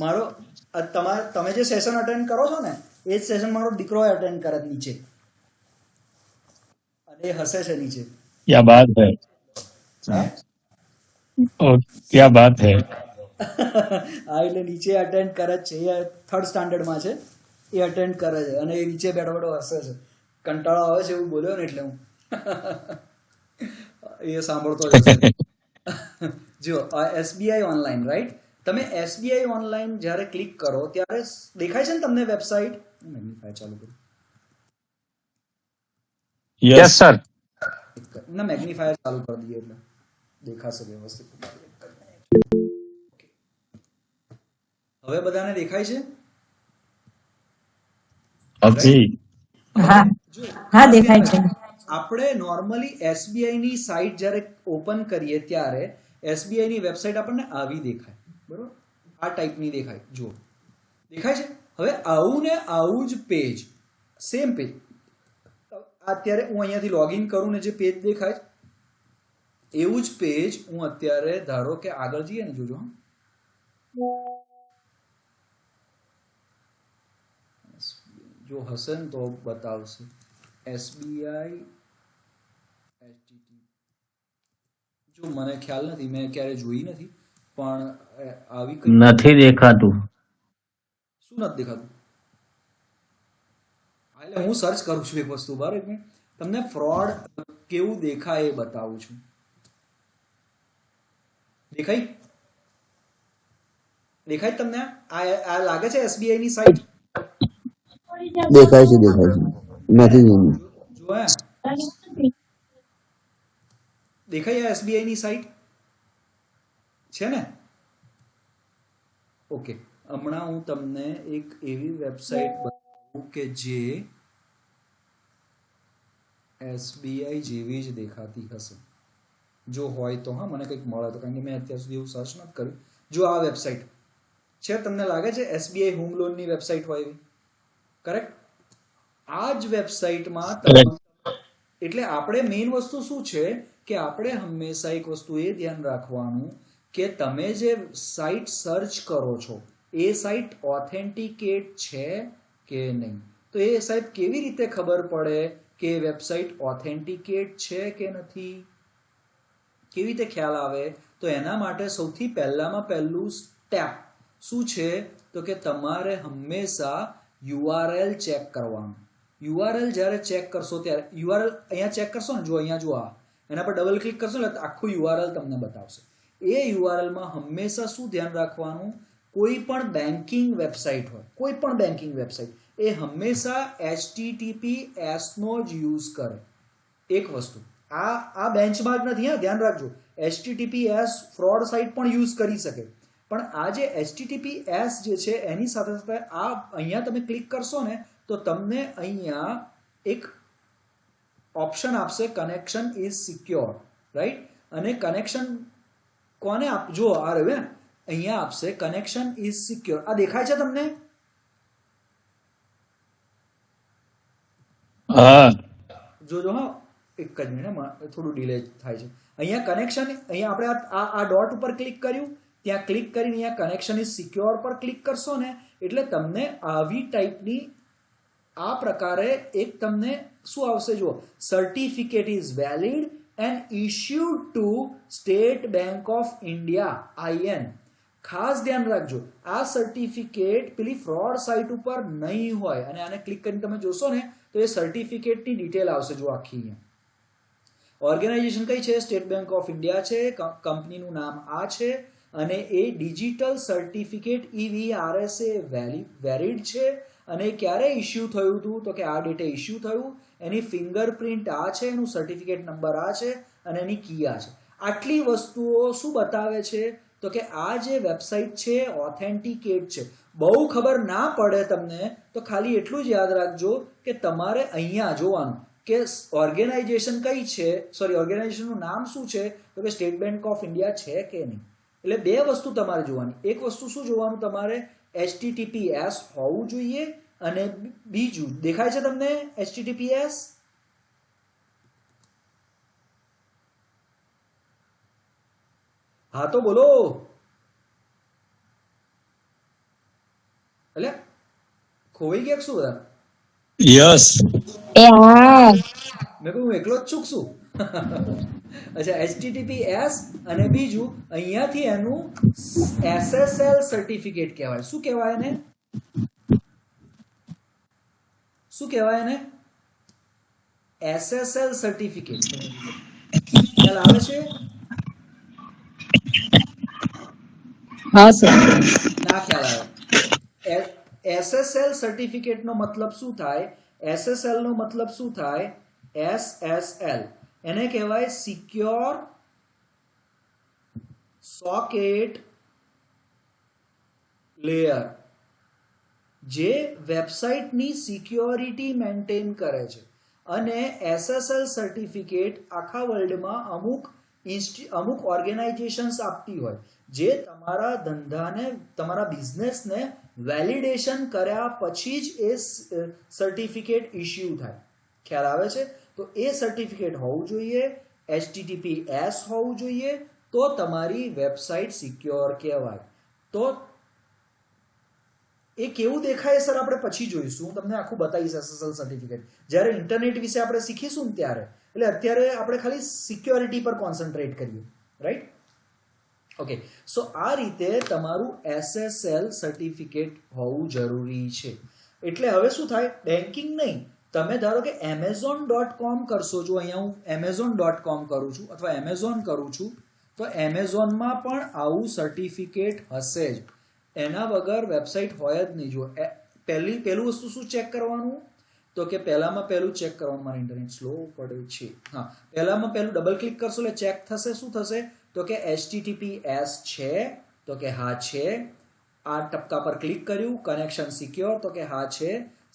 મારો તમે જે સેશન અટેન્ડ કરો છો ને એ જ સેશન મારો દીકરો અટેન્ડ કરે નીચે, અને એ હસે છે નીચે. क्या बात है, क्या बात है. હા, એટલે નીચે અટેન્ડ કરે જ છે. એ 3rd સ્ટાન્ડર્ડમાં છે, એ અટેન્ડ કરે છે અને એ નીચે બેઠો બેઠો હસે છે. કંટાળો આવે છે એવું બોલ્યો ને એટલે હું એ સાંભળતો જ હશે. જો એસબીઆઈ ઓનલાઈન, રાઈટ? તમે એસબીઆઈ ઓનલાઈન જ્યારે ક્લિક કરો ત્યારે દેખાય છે ને તમને વેબસાઇટ? મેગ્નિફાયર ચાલુ કરું. Yes, sir. ના, મેગ્નિફાયર ચાલુ કરી દઈએ એટલે દેખાશે વ્યવસ્થિત. હવે બધાને દેખાય છે? જી હા હા, દેખાય છે. આપણે નોર્મલી એસબીઆઈ ની સાઇટ જ્યારે ઓપન કરીએ ત્યારે એસબીઆઈ ની વેબસાઇટ આપણને આવી દેખાય, બરોબર? આ ટાઈપની દેખાય. જુઓ, દેખાય છે? હવે આવું ને આવું જ પેજ, સેમ પેજ. અત્યારે હું અહીંયાથી લોગિન કરું ને જે પેજ દેખાય એવું જ પેજ હું અત્યારે ધારો કે આગળ જઈએ ને, જોજો જો હશે ને તો બતાવશે એસબીઆઈ જો મને ખ્યાલ નથી, મેં ક્યારે જોઈ નથી, પણ આવી નથી દેખાતું. શું નથી દેખાતું? એટલે હું સર્ચ કરું છું એક વસ્તુ બરાબર, એક મિનિટ. તમને ફ્રોડ કેવું દેખાય એ બતાવું છું. દેખાય તમને? આ લાગે છે એસબીઆઈ ની સાઇટ? દેખાય છે નથી જો દેખાય એસબીઆઈ ની સાઇટ છે ને? ઓકે, હમણાં હું તમને એક એવી વેબસાઇટ બતાવું કે જે એસબીઆઈ જેવી જ દેખાતી હશે, જો હોય તો. હા, મને કંઈક મળે તો, કારણ કે મેં અત્યાર સુધી એવું સર્ચ નથી કર્યું. જો આ વેબસાઇટ છે, તમને લાગે છે એસબીઆઈ હોમ લોનની વેબસાઇટ હોય એવી? કરેક્ટ? આ જ વેબસાઇટમાં એટલે આપણે મેઇન વસ્તુ શું છે કે આપણે હંમેશા એક વસ્તુ એ ધ્યાન રાખવાનું કે તમે જે સાઇટ સર્ચ કરો છો એ સાઇટ ઓથેન્ટિકેટ છે કે નહીં. તો એ સાહેબ કેવી રીતે ખબર પડે કે વેબસાઇટ ઓથેન્ટિકેટ છે કે નથી? કેવી રીતે ખ્યાલ આવે? તો એના માટે સૌથી પહેલામાં પહેલું સ્ટેપ શું છે? તો કે તમારે હંમેશા URL ચેક કરવાનું. URL જ્યારે ચેક કરશો ત્યારે URL અહીંયા ચેક કરશો ને, જો અહીંયા જો આ એના પર ડબલ ક્લિક કરશો ને આખું URL તમને બતાવશે. એ URL માં હંમેશા શું ધ્યાન રાખવાનું? કોઈ પણ બેન્કિંગ વેબસાઇટ હોય, કોઈ પણ બેન્કિંગ વેબસાઇટ એ હંમેશા HTTPS નો જ યુઝ કરે. એક વસ્તુ આ બેન્ચમાર્ક નથી, હા ધ્યાન રાખજો. HTTPS ફ્રોડ સાઇટ પણ યુઝ કરી શકે, પણ આ જે HTTPS જે છે એની સાથે સાથે આ અહીંયા તમે ક્લિક કરશો ને તો તમને અહીંયા એક ઓપ્શન આપશે, કનેક્શન ઇઝ સિક્યોર, રાઈટ? અને કનેક્શન કોને આપજો? આ રહ્યું અહીંયા આપશે કનેક્શન ઇઝ સિક્યોર. આ દેખાય છે તમને? हाँ જોજો હા, એક જ મિનિટ, થોડું ડિલે થાય છે. અહીંયા કનેક્શન, અહીંયા આપણે આ ડોટ ઉપર ક્લિક કર્યું, ત્યાં ક્લિક કરીને અહીંયા કનેક્શન ઇઝ સિક્યોર પર ક્લિક કરશો ને એટલે તમને આવી ટાઈપની આ પ્રકારે એક તમને શું આવશે? જો certificate is valid and issued to State Bank of India IN. ખાસ ધ્યાન રાખજો, આ સર્ટિફિકેટ પેલી ફ્રોડ સાઇટ ઉપર નહીં હોય. અને આને ક્લિક કરીને તમે જોશો ને તો એ સર્ટિફિકેટની ડિટેલ આવશે, જો આખી અહીંયા. ઓર્ગેનાઇઝેશન કઈ છે? સ્ટેટ બેંક ઓફ ઇન્ડિયા છે, કંપનીનું નામ આ છે, અને એ ડિજિટલ સર્ટિફિકેટ EVRSA વેલિડ છે. અને ક્યારે ઇશ્યુ થયું હતું? તો કે આ ડેટે ઇશ્યુ થયું. એની ફિંગરપ્રિન્ટ આ છે, એનું સર્ટિફિકેટ નંબર આ છે, અને એની કી આ છે. આટલી વસ્તુઓ શું બતાવે છે? તો કે આ જે વેબસાઇટ છે ઓથેન્ટિકેટ છે. બહુ ખબર ના પડે તમને તો ખાલી એટલું જ યાદ રાખજો કે તમારે અહીંયા જોવાનું કે ઓર્ગેનાઇઝેશન કઈ છે, સોરી ઓર્ગેનાઇઝેશનનું નામ શું છે? તો કે સ્ટેટ બેંક ઓફ ઇન્ડિયા છે કે નહીં. એટલે બે વસ્તુ તમારે જોવાની. એક વસ્તુ શું જોવાનું? તમારે HTTPS હોવું જોઈએ, અને બીજું દેખાય છે તમને HTTPS? હા તો બોલો. એટલે ખોવાઈ ગયા શું બધા? यस એ હા મેં કહ્યું હું એકલો જ છું શું? અચ્છા, HTTPS અને બીજું અહીંયાથી એનું SSL સર્ટિફિકેટ કહેવાય. શું કહેવાય એને? શું કહેવાય એને? SSL certificate. ખ્યાલ આવે છે? हाँ सर ના ખ્યાલ આવે. SSL સર્ટિફિકેટ નો મતલબ શું થાય? SSL નો મતલબ શું થાય? SSL એને કહેવાય સિક્યોર સોકેટ લેયર, જે વેબસાઇટની સિક્યોરિટી મેન્ટેન કરે છે. અને SSL સર્ટિફિકેટ આખા વર્લ્ડમાં અમુક ઓર્ગેનાઇઝેશન્સ આપતી હોય, જે તમારા ધંધાને, તમારા બિઝનેસને વેલિડેશન કર્યા પછી જ એ સર્ટિફિકેટ ઇશ્યુ થાય. ખ્યાલ આવે છે? તો એ સર્ટિફિકેટ હોવું જોઈએ, HTTPS હોવું જોઈએ, તો તમારી વેબસાઇટ સિક્યોર કહેવાય. તો એ કેવું દેખાય સર આપણે પછી જોઈશું. હું તમને આખું બતાવીશ SSL સર્ટિફિકેટ જ્યારે ઇન્ટરનેટ વિશે આપણે શીખીશું ને ત્યારે. એટલે અત્યારે આપણે ખાલી સિક્યોરિટી પર કોન્સન્ટ્રેટ કરીએ, રાઈટ? ઓકે, સો આ રીતે તમારું SSL સર્ટિફિકેટ હોવું જરૂરી છે. એટલે હવે શું થાય? બેન્કિંગ નહીં, તમે ધારો કે amazon.com કરશો. જો અહીંયા હું amazon.com કરું છું અથવા એમેઝોન કરું છું, તો એમેઝોનમાં પણ આવું સર્ટિફિકેટ હશે જ. એના વગર વેબસાઇટ હોય જ નહીં. જો પહેલું વસ્તુ શું ચેક કરવાનું? તો કે પહેલામાં પહેલું ચેક કરવાનું. મારે ઇન્ટરનેટ સ્લો પડે છે. હા, પહેલામાં પહેલું ડબલ ક્લિક કરશો એટલે ચેક થશે. શું થશે? તો કે HTTPS છે, તો કે હા છે. આ ટપકા પર ક્લિક કર્યું, કનેક્શન સિક્યોર, તો કે હા છે.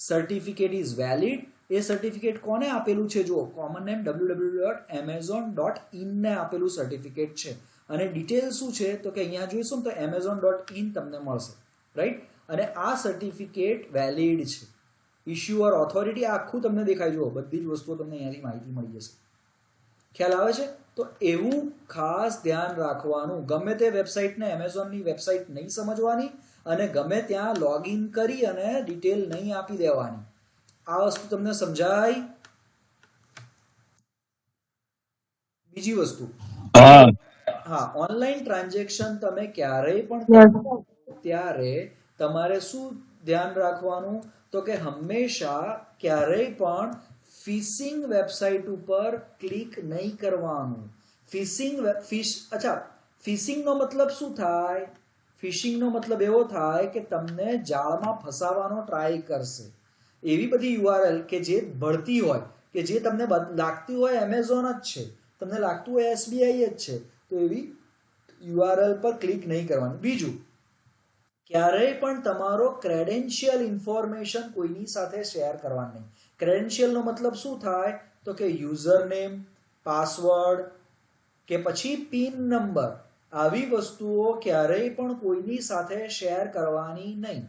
Certificate is valid. A certificate કોને આપેલું છે? જો કોમન નેમ www.amazon.in ને આપેલું સર્ટિફિકેટ છે. અને ડિટેલ શું છે? તો કે અહીંયા જોઈશું ને તો amazon.in તમને મળશે, રાઈટ? અને આ સર્ટિફિકેટ વેલિડ છે. ઇશ્યુઅર ઓથોરિટી આખું તમને દેખાય. જુઓ, બધી જ વસ્તુઓ તમને અહીંયાથી માહિતી મળી જશે. ખ્યાલ આવે છે? તો એવું ખાસ ધ્યાન રાખવાનું. ગમે તે વેબસાઇટને, એમેઝોનની વેબસાઇટ નહીં સમજવાની, અને ગમે ત્યાં લોગિન કરી અને ડિટેલ નહીં આપી દેવાની. આ વસ્તુ તમને સમજાય? બીજી વસ્તુ, हाँ હા, ઓનલાઈન ટ્રાન્ઝેક્શન તમે ક્યારેય પણ Yes. કરો ત્યારે તમારે શું ધ્યાન રાખવાનું, તો કે હંમેશા ક્યારેય પણ ફિશિંગ વેબસાઇટ ઉપર ક્લિક નહીં કરવાનું. ફિશિંગનો મતલબ શું થાય? ફિશિંગનો મતલબ એવો થાય કે તમને જાળમાં ફસાવાનો ટ્રાય કરશે. એવી બધી યુઆરએલ કે જે ભળતી હોય, કે જે તમને લાગતી હોય એમેઝોન જ છે, તમને લાગતું હોય SBI જ છે, તો એવી યુઆરએલ પર ક્લિક નહીં કરવાની. બીજું, ક્યારેય પણ તમારો ક્રેડેન્શિયલ ઇન્ફોર્મેશન કોઈની સાથે શેર કરવાનું નહીં. ક્રેડેન્શિયલનો મતલબ શું થાય, તો કે યુઝર નેમ, પાસવર્ડ કે પછી પિન નંબર, આવી વસ્તુઓ ક્યારેય પણ કોઈની સાથે શેર કરવાની નહીં.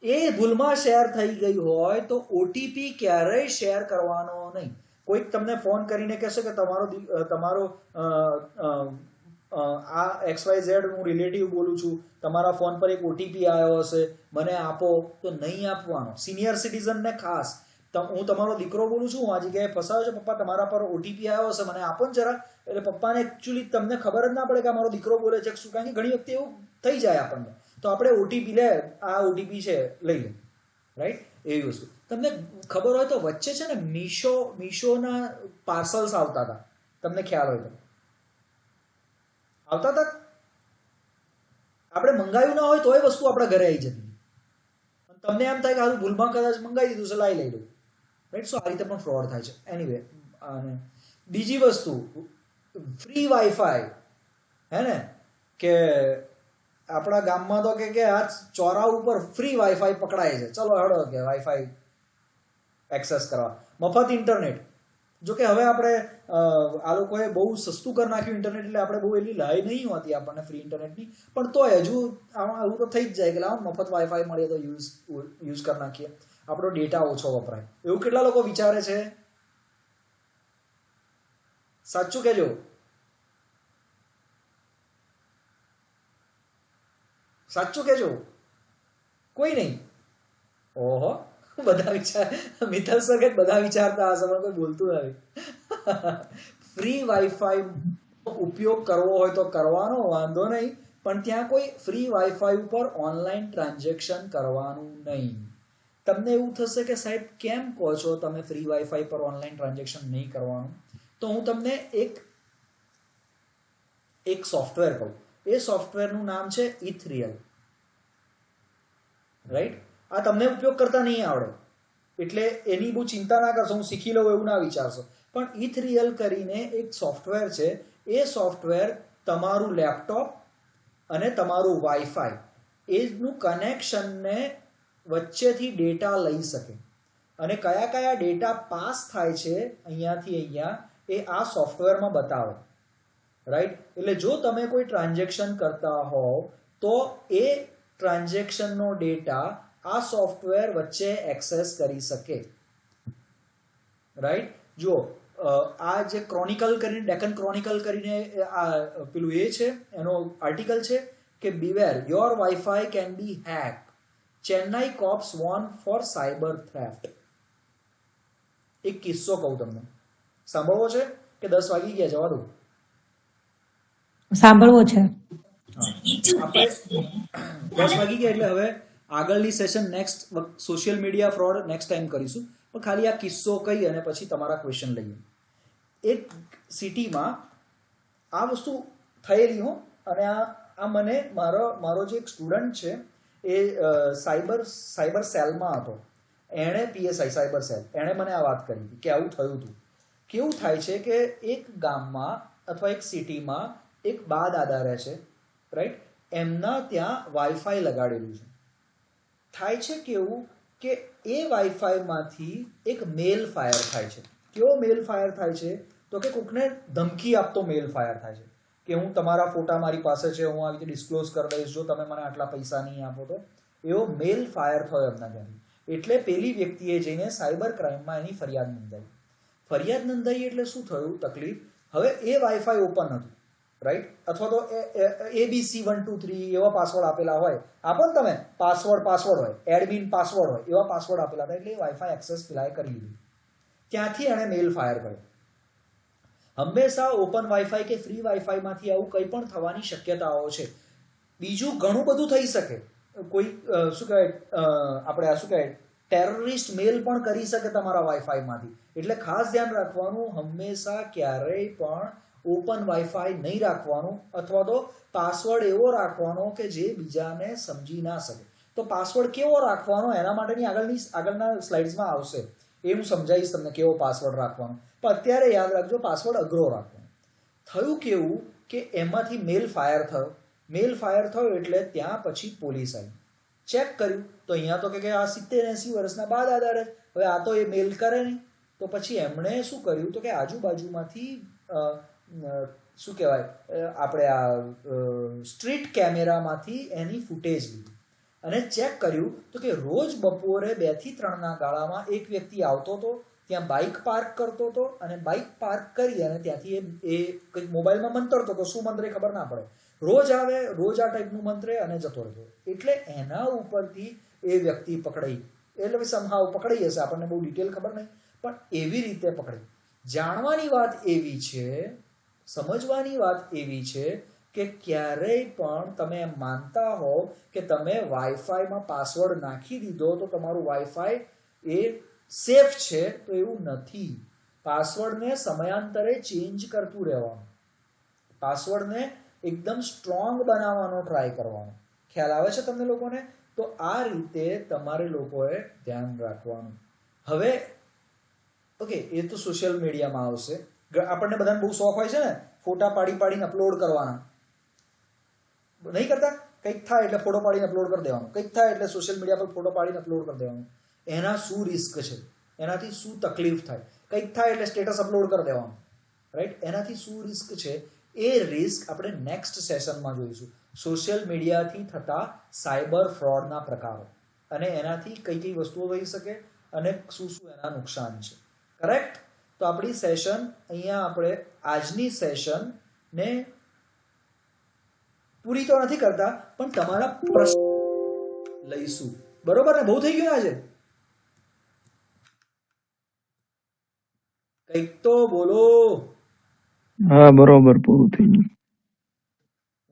એ ભૂલમાં શેર થઈ ગઈ હોય તો ઓટીપી ક્યારેય શેર કરવાનો નહીં. કોઈક તમને ફોન કરીને કહેશે કે તમારો આ XYZ હું રિલેટિવ બોલું છું, તમારા ફોન પર એક ઓટીપી આવ્યો હશે, મને આપો, તો નહીં આપવાનો. સિનિયર સિટીઝનને ખાસ, હું તમારો દીકરો બોલું છું, હું આ જગ્યાએ ફસાયો છું, પપ્પા તમારા પર ઓટીપી આવ્યો હશે, મને આપો ને જરા. એટલે પપ્પાને એકચ્યુઅલી તમને ખબર જ ના પડે કે મારો દીકરો બોલે છે શું, કારણ કે ઘણી વખતે એવું થઈ જાય આપણને, તો આપણે ઓટીપી લે, આ ઓટીપી છે, લઈ લે, રાઈટ? એવી વસ્તુ તમને ખબર હોય તો વચ્ચે છે ને મીશોના પાર્સલ્સ આવતા હતા, તમને ખ્યાલ હોય તો આવતા હતા. આપણે મંગાવ્યું ના હોય તોય વસ્તુ આપણા ઘરે આવી જતી. તમને એમ થાય કે આ ભૂલમાં કદાચ મંગાવી દીધું છે, લઈ લઉં, રાઈટ? સો આ રીતે પણ ફ્રોડ થાય છે. એનીવે, અને બીજી વસ્તુ, ફ્રી વાઈફાઈ, હે ને, કે આપણા ગામમાં તો કે આ ચોરા ઉપર ફ્રી વાઈફાઈ પકડાય છે, ચલો હળો કે વાઈફાઈ એક્સેસ કરવા, મફત ઇન્ટરનેટ. જો કે હવે આપણે આ લોકોએ બહુ સસ્તું કરી નાખ્યું ઇન્ટરનેટ, એટલે આપણે બહુ એટલી લાઈ નહીં હોતી આપણને ફ્રી ઇન્ટરનેટની, પણ તોય હજુ આવું તો થઈ જ જાય કે લાવો મફત વાઈફાઈ મળે તો યુઝ કરી નાખીએ, આપણો ડેટા ઓછો વપરાય. એવું કેટલા લોકો વિચારે છે? સાચું કહેજો. સાચું કહેજો. કોઈ નહીં. ઓહો, બધા વિચાર, મિથલ સર બધા વિચારતા હશે પણ કોઈ બોલતું નથી. ફ્રી વાઈફાઈ ઉપયોગ કરવો હોય તો કરવાનો, વાંધો નહીં, પણ ત્યાં કોઈ ફ્રી વાઈફાઈ ઉપર ઓનલાઈન ટ્રાન્ઝેક્શન કરવાનું નહીં. તમને એવું થશે કે સાહેબ કેમ કહો છો તમે ફ્રી વાઈફાઈ પર ઓનલાઈન ટ્રાન્ઝેક્શન નહીં કરવાનું? તો હું તમને એક સોફ્ટવેર કહું. એ સોફ્ટવેરનું નામ છે ઇથરિયલ, રાઈટ? આ તમને ઉપયોગ કરતા નહીં આવડે એટલે એની બહુ ચિંતા ના કરશો, હું શીખી લઉં એવું ના વિચારશો. પણ ઇથરિયલ કરીને એક સોફ્ટવેર છે. એ સોફ્ટવેર તમારું લેપટોપ અને તમારું વાઈફાઈ એનું કનેક્શનને વચ્ચેથી ડેટા લઈ શકે, અને કયા કયા ડેટા પાસ થાય છે અહીંયાથી અહીંયા એ આ સોફ્ટવેરમાં બતાવે, રાઈટ? એટલે જો તમે કોઈ ટ્રાન્ઝેક્શન કરતા હોવ તો એ ટ્રાન્ઝેક્શનનો ડેટા આ સોફ્ટવેર વચ્ચે એક્સેસ કરી શકે, રાઈટ? જો આ જે ક્રોનિકલ કરીને, ડેકન ક્રોનિકલ કરીને આ પેલું એ છે, એનો આર્ટિકલ છે કે beware your WiFi can be hack, Chennai cops warn for cyber theft. એક કિસ્સો કહું તમને, સાંભળવો છે કે 10 વાગી ગયા? જવા દો, સાંભળવો છે. આપણે 10 વાગી ગયા એટલે હવે આગળની session next social media fraud next time કરીશું, પણ ખાલી આ કિસ્સો કહી અને પછી તમારા ક્વેશ્ચન લઈએ. એક સિટીમાં આ વસ્તુ થયેલી હો, અને આ મને મારો જે એક સ્ટુડન્ટ છે એ સાયબર સેલમાં હતો, એણે PSI સાયબર સેલ, એણે મને આ વાત કરી હતી કે આવું થયું હતું. કેવું થાય છે કે એક ગામમાં અથવા એક સિટીમાં એક બા દાદા રહે છે, રાઈટ? એમના ત્યાં વાઈફાઈ લગાડેલું છે. થાય છે કેવું કે એ વાઈફાઈમાંથી એક મેલ ફાયર થાય છે. કેવો મેલ ફાયર થાય છે? તો કે કોકને ધમકી આપતો મેલ ફાયર થાય છે કે હું તમારા ફોટા મારી પાસે છે, હું આવી રીતે ડિસ્ક્લોઝ કરી દઈશ જો તમે મને આટલા પૈસા નહીં આપો તો. એવો મેલ ફાયર થયો એમના ત્યાંથી. એટલે પેલી વ્યક્તિએ જઈને સાયબર ક્રાઇમમાં એની ફરિયાદ નોંધાવી. ફરિયાદ નોંધાઈ એટલે શું થયું તકલીફ? હવે એ વાઈફાઈ ઓપન હતું, રાઈટ? અથવા તો ABC123 એવા પાસવર્ડ આપેલા હોય, આપો ને તમે પાસવર્ડ હોય, એડમિન પાસવર્ડ હોય, એવા પાસવર્ડ આપેલા હતા, એટલે એ વાઈફાઈ એક્સેસ પેલાએ કરી લીધી. ત્યાંથી એણે મેલ ફાયર કર્યો. હંમેશા ઓપન વાઈફાઈ કે ફ્રી વાઈફાઈ માંથી આવું કંઈ પણ થવાની શક્યતાઓ છે. બીજું ઘણું બધું થઈ શકે. કોઈ શું કહેવાય આપણે શું કહેવાય ટેરરિસ્ટ મેલ પણ કરી શકે તમારા વાઈફાઈમાંથી. એટલે ખાસ ધ્યાન રાખવાનું, હંમેશા ક્યારેય પણ ઓપન વાઈફાઈ નહીં રાખવાનું, અથવા તો પાસવર્ડ એવો રાખવાનો કે જે બીજાને સમજી ના શકે. તો પાસવર્ડ કેવો રાખવાનો એના માટેની આગળના સ્લાઇડ્સમાં આવશે, એ હું સમજાવીશ તમને કેવો પાસવર્ડ રાખવાનો. પણ અત્યારે યાદ રાખજો, પાસવર્ડ અઘરો રાખવાનો. થયું કેવું કે એમાંથી મેલ ફાયર થયો. મેલ ફાયર થયો એટલે ત્યાં પછી પોલીસ આવી, ચેક કર્યું તો અહીંયા તો કે આ 70-80 વર્ષના બાદ આધારે, હવે આ તો એ મેલ કરે નહીં. તો પછી એમણે શું કર્યું તો કે આજુબાજુમાંથી શું કહેવાય આપણે આ સ્ટ્રીટ કેમેરામાંથી એની ફૂટેજ લીધી અને ચેક કર્યું તો કે રોજ બપોરે 2 થી 3 ગાળામાં એક વ્યક્તિ આવતો હતો, ત્યાં બાઇક પાર્ક કરતો હતો અને બાઇક પાર્ક કરી અને ત્યાંથી એ કંઈક મોબાઈલમાં મંતરતો હતો. શું મંત્રે ખબર ના પડે. રોજ આવે, રોજ આ ટાઈપનું મંત્રે અને જતો રહેતો. એટલે એના ઉપરથી એ વ્યક્તિ પકડાઈ. એટલે સમહાવ પકડાઈ હશે, આપણને બહુ ડિટેલ ખબર નહીં, પણ એવી રીતે પકડાઈ. જાણવાની વાત એવી છે, સમજવાની વાત એવી છે કે ક્યારેય પણ તમે એમ માનતા હો કે તમે વાઈફાઈમાં પાસવર્ડ નાખી દીધો તો તમારું વાઈફાઈ એ સેફ છે, તો એવું નથી. પાસવર્ડને સમયાંતરે ચેન્જ કરતું રહેવાનું, પાસવર્ડને એકદમ સ્ટ્રોંગ બનાવવાનો ટ્રાય કરવાનો. ખ્યાલ આવે છે તમને લોકોને? તો આ રીતે તમારે લોકોએ ધ્યાન રાખવાનું. હવે ઓકે, એ તો સોશિયલ મીડિયામાં આવશે. આપણને બધાને બહુ શોખ હોય છે ને ફોટા પાડીને અપલોડ કરવાના, નહીં કરતા? કંઈક થાય એટલે ફોટો પાડીને અપલોડ કરી દેવાનો, કંઈક થાય એટલે સોશિયલ મીડિયા પર ફોટો પાડીને અપલોડ કરી દેવાનો. એના શું રિસ્ક છે, એનાથી શું તકલીફ થાય, કંઈક થાય એટલે સ્ટેટસ અપલોડ કરી દેવાનું, રાઈટ? એનાથી શું રિસ્ક છે, એ રિસ્ક આપણે નેક્સ્ટ સેશનમાં જોઈશું. સોશિયલ મીડિયાથી થતા સાયબર ફ્રોડના પ્રકારો અને એનાથી કઈ કઈ વસ્તુઓ થઈ શકે અને શું શું એના નુકસાન છે. કરેક્ટ? તો આપણી સેશન અહીંયા આપણે આજની સેશનને પૂરી તો નથી કરતા, પણ તમારા પ્રશ્ન લઈશું. બરોબર ને? બહુ થઈ ગયું આજે? કંઈક તો બોલો. હા બરોબર, પૂરું થઈ ગયું.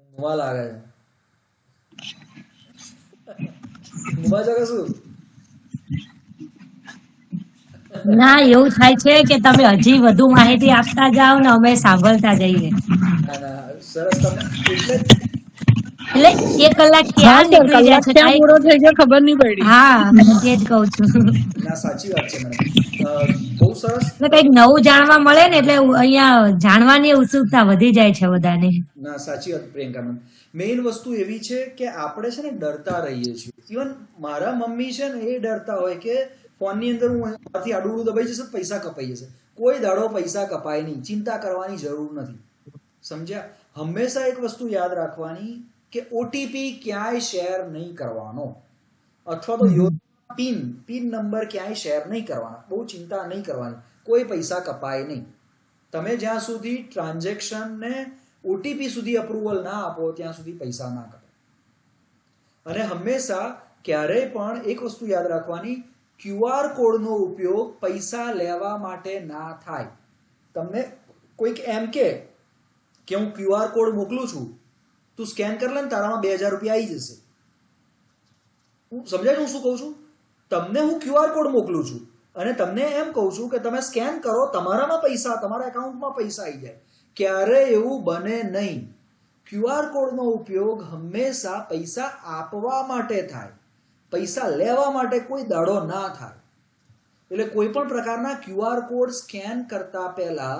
ઊંઘવા લાગે છે. ઊંઘવા છો કે શું? ના, એવું થાય છે કે તમે હજી વધુ માહિતી આપતા જાઓ ને અમે સાંભળતા જઈએ. ના ના, સરસ. તમે એટલે 1 કલાક હા ક્યાં સર, નીકળી જાય કલાક છે ક્યાં કાંઈ. પૂરો થઈ ગયો ખબર નહીં પડી. હા, તે જ કહું છું. ના, સાચી વાત છે મેડમ. બહુ સરસ. એટલે કંઈક નવું જાણવા મળે ને એટલે અહીંયા જાણવાની ઉત્સુકતા વધી જાય છે બધાને. ના, સાચી વાત પ્રિયંકા મેમ. મેઇન વસ્તુ એવી છે કે આપણે છે ને ડરતા રહીએ છીએ. ઇવન મારા મમ્મી છે ને એ ડરતા હોય કે ફોનની અંદર હું બહારથી આડું દબાઈ જશે, પૈસા કપાઈ જશે. કોઈ દાડો પૈસા કપાય નહીં, ચિંતા કરવાની જરૂર નથી. સમજ્યા? હંમેશા એક વસ્તુ યાદ રાખવાની કે ઓટીપી ક્યાંય શેર નહીં કરવાનો, અથવા તો પિન નંબર ક્યાંય શેર નહીં કરવાના. બહુ ચિંતા નહીં કરવાની, કોઈ પૈસા કપાય નહીં. તમે જ્યાં સુધી ટ્રાન્ઝેક્શનને ઓટીપી સુધી અપ્રુવલ ના આપો ત્યાં સુધી પૈસા ના કપાય. અને હંમેશા ક્યારેય પણ એક વસ્તુ યાદ રાખવાની, QR કોડનો ઉપયોગ પૈસા લેવા માટે ના થાય. તમને કોઈક એમ કે હું QR કોડ મોકલું છું, તું સ્કેન કરી લે ને તારામાં 2000 રૂપિયા આવી જશે. હું સમજાય હું શું કહું છું? તમને હું QR કોડ મોકલું છું અને તમને એમ કહું છું કે તમે સ્કેન કરો, તમારામાં પૈસા, તમારા એકાઉન્ટમાં પૈસા આવી જાય. ક્યારે એવું બને નહીં. QR કોડનો ઉપયોગ હંમેશા પૈસા આપવા માટે થાય, પૈસા લેવા માટે કોઈ દાડો ના થાય. એટલે કોઈ પણ પ્રકારના QR કોડ સ્કેન કરતા પહેલા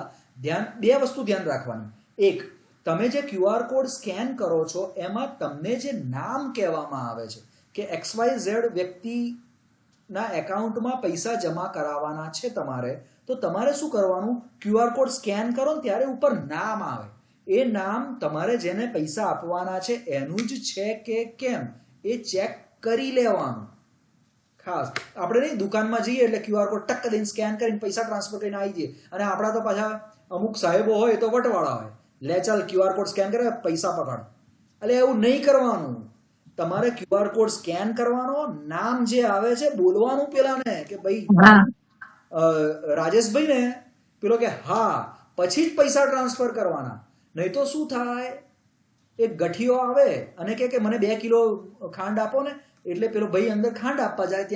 બે વસ્તુ ધ્યાન રાખવાની. એક, તમે જે QR કોડ સ્કેન કરો છો એમાં તમને જે નામ કહેવામાં આવે છે કે XYZ વ્યક્તિના એકાઉન્ટમાં પૈસા જમા કરાવવાના છે તમારે, તો તમારે શું કરવાનું? QR કોડ સ્કેન કરો ને ત્યારે ઉપર નામ આવે, એ નામ તમારે જેને પૈસા આપવાના છે એનું જ છે કે કેમ એ ચેક કરી લેવાનું. ખાસ આપણે નહીં દુકાનમાં જઈએ એટલે QR કોડ ટક દઈને સ્કેન કરીને પૈસા ટ્રાન્સફર કરીને આવી જઈએ, અને આપણા તો પાછા અમુક સાહેબો હોય તો વટવાળા હોય, લે ચાલ QR કોડ સ્કેન કરે પૈસા પકડ. એટલે એવું નહીં કરવાનું. તમારે QR કોડ સ્કેન કરવાનો, નામ જે આવે છે બોલવાનું પેલા ને કે ભાઈ રાજેશભાઈ ને, પેલો કે હા પછી જ પૈસા ટ્રાન્સફર કરવાના. નહીં તો શું થાય, એક ગઠિયો આવે અને કે મને 2 કિલો ખાંડ આપો ને, એટલે પેલો ભાઈ અંદર ખાંડ આપવા જાય ત્યાં